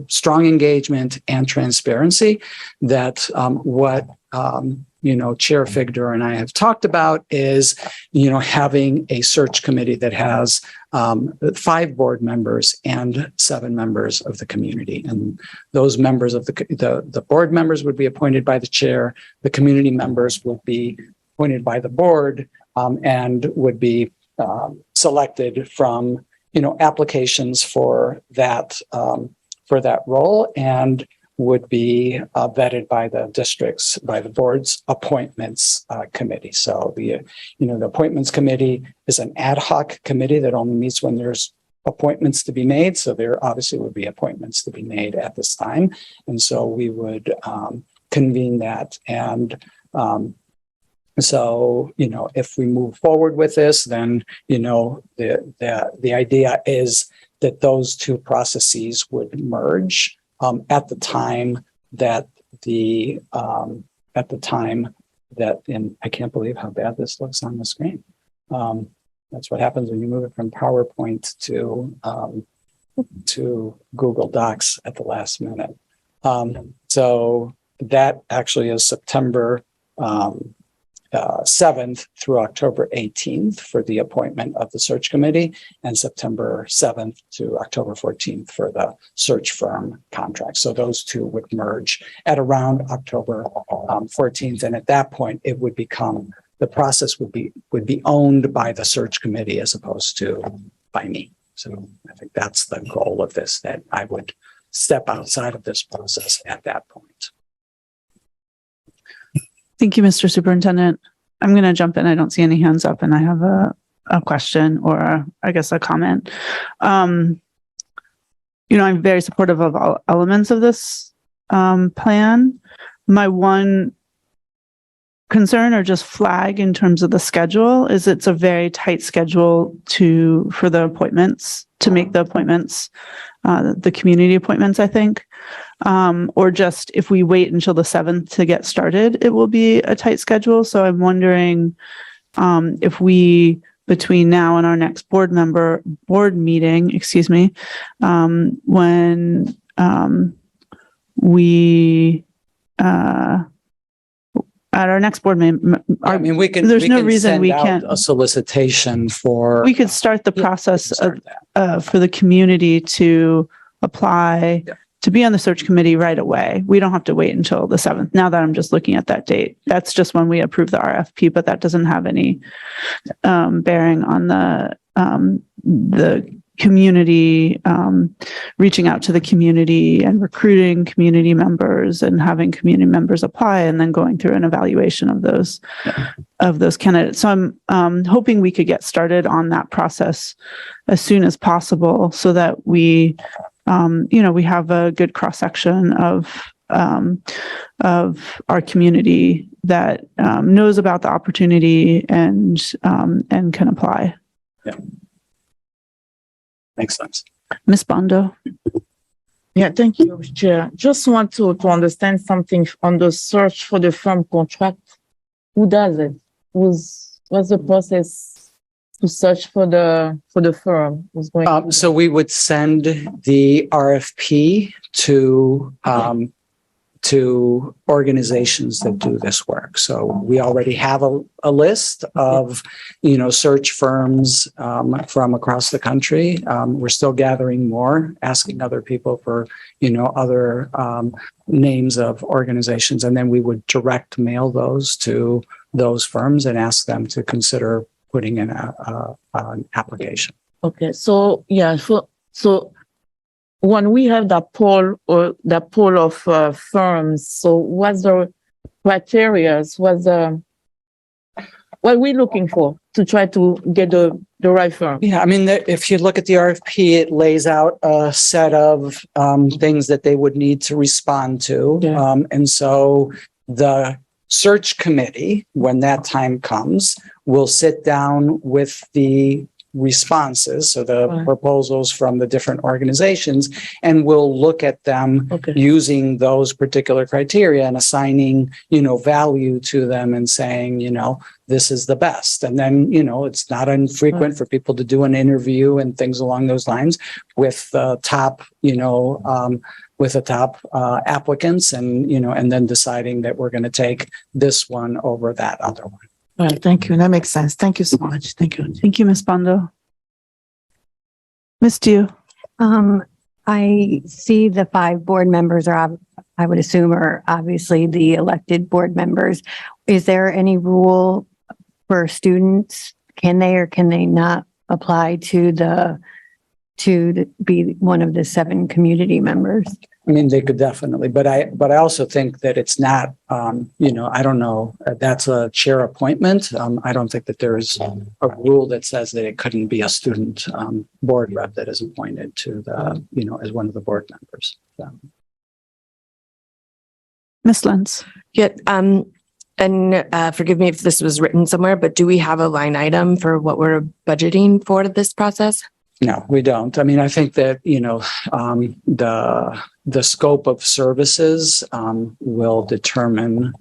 strong engagement and transparency, that what, Chair Figdor and I have talked about is, having a search committee that has 5 board members and 7 members of the community. And those members of the board members would be appointed by the chair. The community members will be appointed by the board. And would be selected from, applications for that role, and would be vetted by the districts, by the board's appointments committee. So the appointments committee is an ad hoc committee that only meets when there's appointments to be made. So there obviously would be appointments to be made at this time, and so we would convene that. And so, if we move forward with this, then, the idea is that those two processes would merge at the time that and I can't believe how bad this looks on the screen. That's what happens when you move it from PowerPoint to Google Docs at the last minute. So that actually is September 7th through October 18th for the appointment of the search committee, and September 7th to October 14th for the search firm contract. So those two would merge at around October 14th. And at that point, it would become, the process would be owned by the search committee as opposed to by me. So I think that's the goal of this, that I would step outside of this process at that point. Thank you, Mr. Superintendent. I'm going to jump in. I don't see any hands up, and I have a question, or I guess a comment. I'm very supportive of all elements of this plan. My one concern, or just flag in terms of the schedule, is it's a very tight schedule for the appointments, to make the appointments, the community appointments, I think. Or just if we wait until the 7th to get started, it will be a tight schedule. So I'm wondering if we, between now and our next board meeting, when we at our next board meeting, we can. There's no reason send we out can't. a solicitation for. We could start the process for the community to apply to be on the search committee right away. We don't have to wait until the 7th. Now that I'm just looking at that date, that's just when we approve the RFP, but that doesn't have any bearing on the community, reaching out to the community and recruiting community members and having community members apply, and then going through an evaluation of those candidates. So I'm hoping we could get started on that process as soon as possible, so that we have a good cross section of our community that knows about the opportunity and can apply. Yeah. Makes sense. Ms. Bondo. Yeah, thank you, Chair. Just want to understand something on the search for the firm contract. Who does it? What's the process to search for the firm? Who's going So we would send the RFP to organizations that do this work. So we already have a list of, search firms from across the country. We're still gathering more, asking other people for, other names of organizations. And then we would direct mail those to those firms and ask them to consider putting in an application. Okay, so yeah, so when we have that pool of firms, so what's the criteria? What are we looking for to try to get the right firm? Yeah, if you look at the RFP, it lays out a set of things that they would need to respond to. Yeah. And so the search committee, when that time comes, will sit down with the responses, so the proposals from the different organizations, and we'll look at them using those particular criteria and assigning, value to them and saying, this is the best. And then, it's not infrequent for people to do an interview and things along those lines with the top, applicants, and then deciding that we're going to take this one over that other one. All right, thank you. That makes sense. Thank you so much. Thank you. Thank you, Ms. Bondo. Ms. Dew. I see the 5 board members I would assume are obviously the elected board members. Is there any rule for students? Can they or can they not apply to be one of the 7 community members? They could definitely, but I also think that it's not, I don't know, that's a chair appointment. I don't think that there is a rule that says that it couldn't be a student board rep that is appointed to the, as one of the board members. So. Ms. Lenz. Yeah, and forgive me if this was written somewhere, but do we have a line item for what we're budgeting for this process? No, we don't. I think that, the scope of services will determine,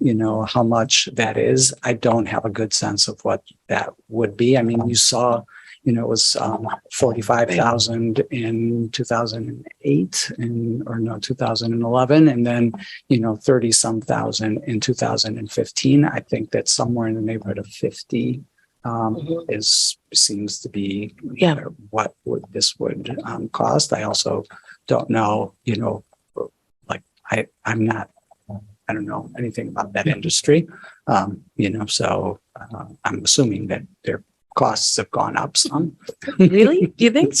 how much that is. I don't have a good sense of what that would be. You saw it was 45,000 in 2008 or no, 2011, and then 30 some thousand in 2015. I think that somewhere in the neighborhood of 50 seems to be what this would cost. I also don't know, like I'm not, I don't know anything about that industry, so I'm assuming that their costs have gone up some. Really? Do you think?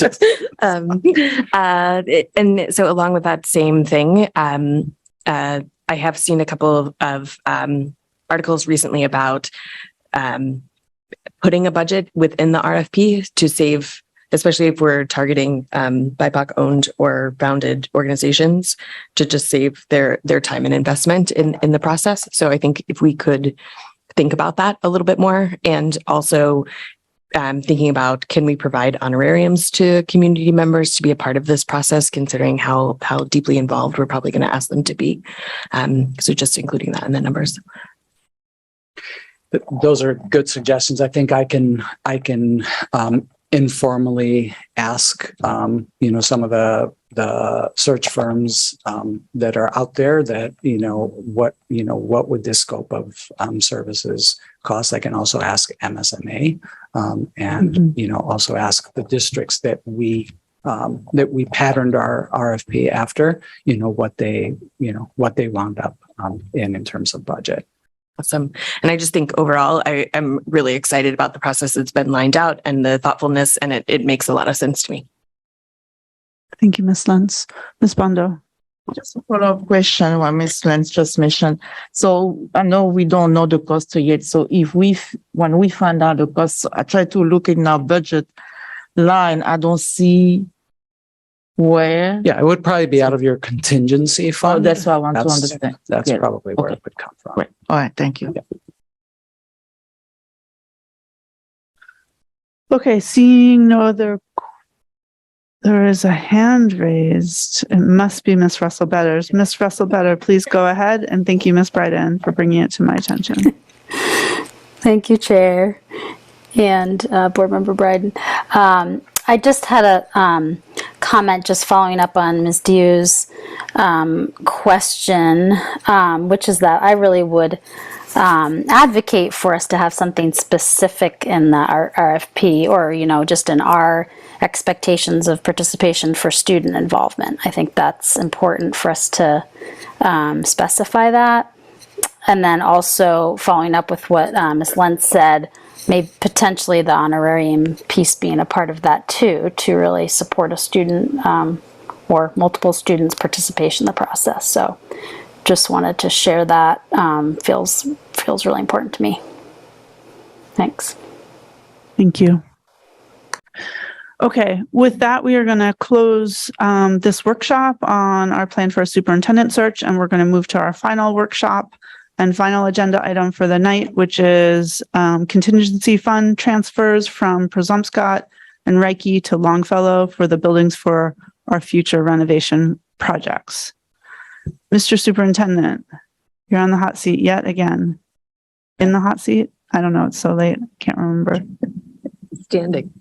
And so along with that same thing, I have seen a couple of articles recently about putting a budget within the RFP to save, especially if we're targeting BIPOC owned or founded organizations, to just save their time and investment in the process. So I think if we could think about that a little bit more, and also thinking about, can we provide honorariums to community members to be a part of this process, considering how deeply involved we're probably going to ask them to be. So just including that in the numbers. Those are good suggestions. I think I can informally ask, some of the search firms that are out there that, what would this scope of services cost? I can also ask MSMA and, also ask the districts that we patterned our RFP after, what they wound up in terms of budget. Awesome. And I just think overall, I am really excited about the process that's been lined out and the thoughtfulness, and it makes a lot of sense to me. Thank you, Ms. Lentz. Ms. Bondo. Just a follow-up question what Ms. Lentz just mentioned. So I know we don't know the cost yet. So when we find out the cost, I try to look in our budget line. I don't see where. Yeah, it would probably be out of your contingency fund. Oh, that's what I want to understand. That's probably where it would come from. Right. All right. Thank you. Yeah. Okay, seeing no other, there is a hand raised. It must be Miss Russell Betters. Miss Russell Better, please go ahead. And thank you, Miss Bryden, for bringing it to my attention. Thank you, Chair and Board Member Bryden. I just had a comment just following up on Ms. Diu's question, which is that I really would advocate for us to have something specific in the RFP, or, just in our expectations of participation for student involvement. I think that's important for us to specify that. And then also following up with what Ms. Lentz said, maybe potentially the honorarium piece being a part of that too, to really support a student or multiple students' participation in the process. So just wanted to share that. Feels really important to me. Thanks. Thank you. Okay, with that, we are going to close this workshop on our plan for a superintendent search, and we're going to move to our final workshop and final agenda item for the night, which is contingency fund transfers from Presumpscot and Reiche to Longfellow for the buildings for our future renovation projects. Mr. Superintendent, you're on the hot seat yet again. In the hot seat? I don't know. It's so late. Can't remember. Standing.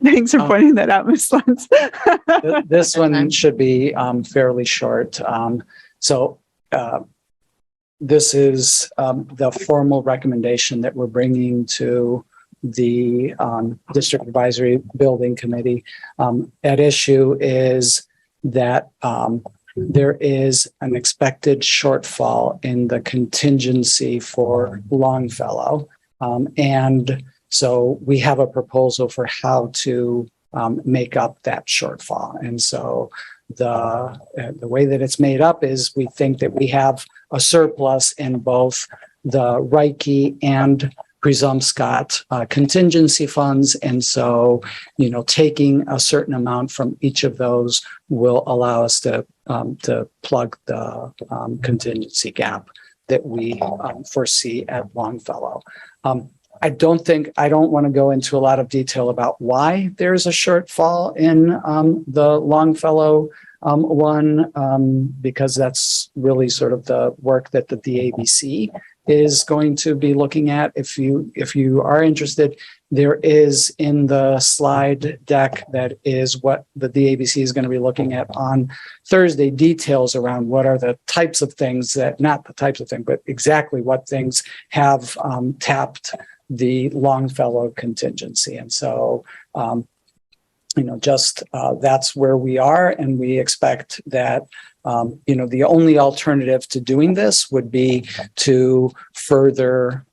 Thanks for pointing that out, Ms. Lentz. This one should be fairly short. This is the formal recommendation that we're bringing to the District Advisory Building Committee. At issue is that there is an expected shortfall in the contingency for Longfellow. And so we have a proposal for how to make up that shortfall. And so the way that it's made up is we think that we have a surplus in both the Reiche and Presumpscot contingency funds. And so, taking a certain amount from each of those will allow us to plug the contingency gap that we foresee at Longfellow. I don't want to go into a lot of detail about why there's a shortfall in the Longfellow one, because that's really sort of the work that the DABC is going to be looking at. If you are interested, there is in the slide deck that is what the DABC is going to be looking at on Thursday, details around what are the types of things that, not the types of things, but exactly what things have tapped the Longfellow contingency. And so, that's where we are. And we expect that, the only alternative to doing this would be to further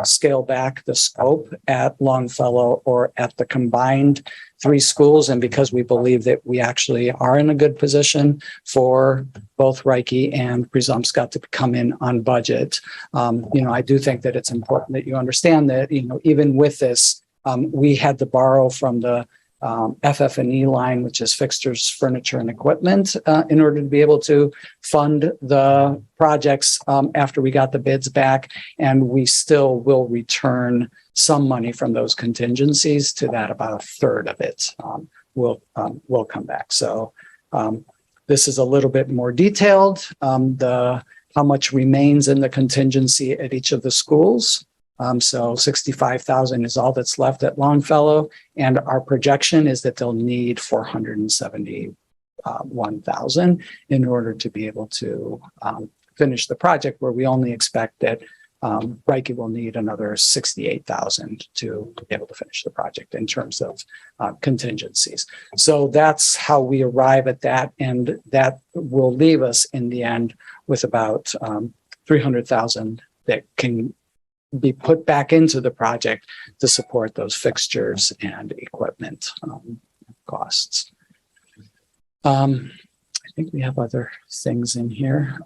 scale back the scope at Longfellow or at the combined 3 schools. And because we believe that we actually are in a good position for both Reiche and Presumpscot to come in on budget, I do think that it's important that you understand that, even with this, we had to borrow from the FF&E line, which is fixtures, furniture, and equipment, in order to be able to fund the projects after we got the bids back. And we still will return some money from those contingencies. To that, about a third of it will come back. So this is a little bit more detailed, how much remains in the contingency at each of the schools. So 65,000 is all that's left at Longfellow, and our projection is that they'll need 471,000 in order to be able to finish the project, where we only expect that Reiche will need another 68,000 to be able to finish the project in terms of contingencies. So that's how we arrive at that, and that will leave us in the end with about 300,000 that can be put back into the project to support those fixtures and equipment costs. I think we have other things in here.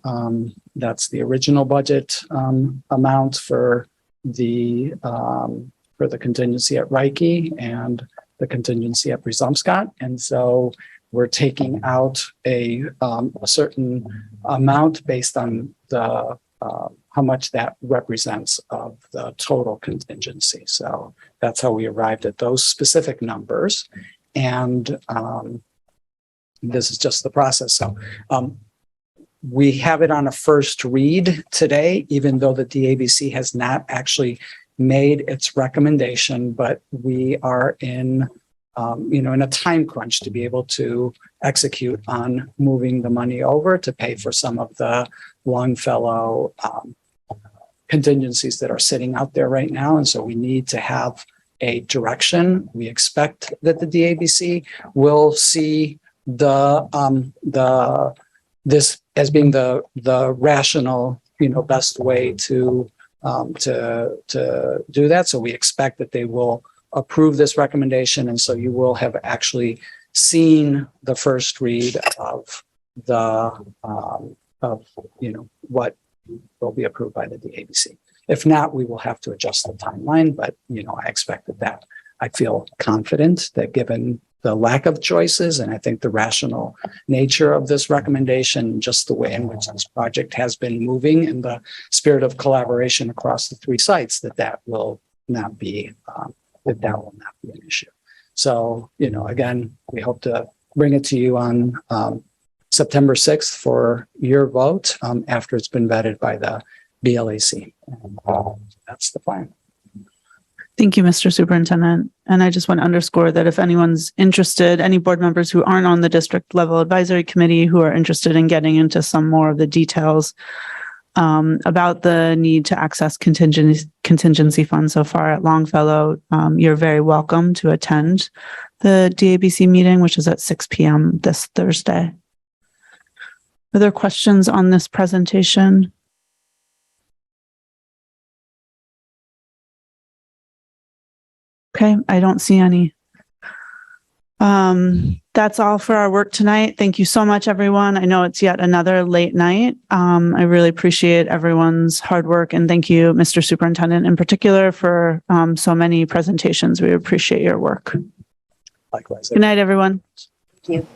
That's the original budget amount for the contingency at Reiche and the contingency at Presumpscot. And so we're taking out a certain amount based on the how much that represents of the total contingency. So that's how we arrived at those specific numbers. And this is just the process. So we have it on a first read today, even though the DABC has not actually made its recommendation, but we are in a time crunch to be able to execute on moving the money over to pay for some of the Longfellow contingencies that are sitting out there right now. And so we need to have a direction. We expect that the DABC will see this as being the rational, best way to do that. So we expect that they will approve this recommendation. And so you will have actually seen the first read of what will be approved by the DABC. If not, we will have to adjust the timeline, but I expect that I feel confident that given the lack of choices, and I think the rational nature of this recommendation, just the way in which this project has been moving in the spirit of collaboration across the 3 sites, that will not be an issue. So, again, we hope to bring it to you on September 6th for your vote after it's been vetted by the BLAC. And, that's the plan. Thank you, Mr. Superintendent. And I just want to underscore that if anyone's interested, any board members who aren't on the district level advisory committee who are interested in getting into some more of the details about the need to access contingency funds so far at Longfellow, you're very welcome to attend the DABC meeting, which is at 6 p.m. this Thursday. Are there questions on this presentation? Okay, I don't see any. That's all for our work tonight. Thank you so much, everyone. I know it's yet another late night. I really appreciate everyone's hard work, and thank you, Mr. Superintendent, in particular, for so many presentations. We appreciate your work. Likewise. Good night, everyone. Thank you.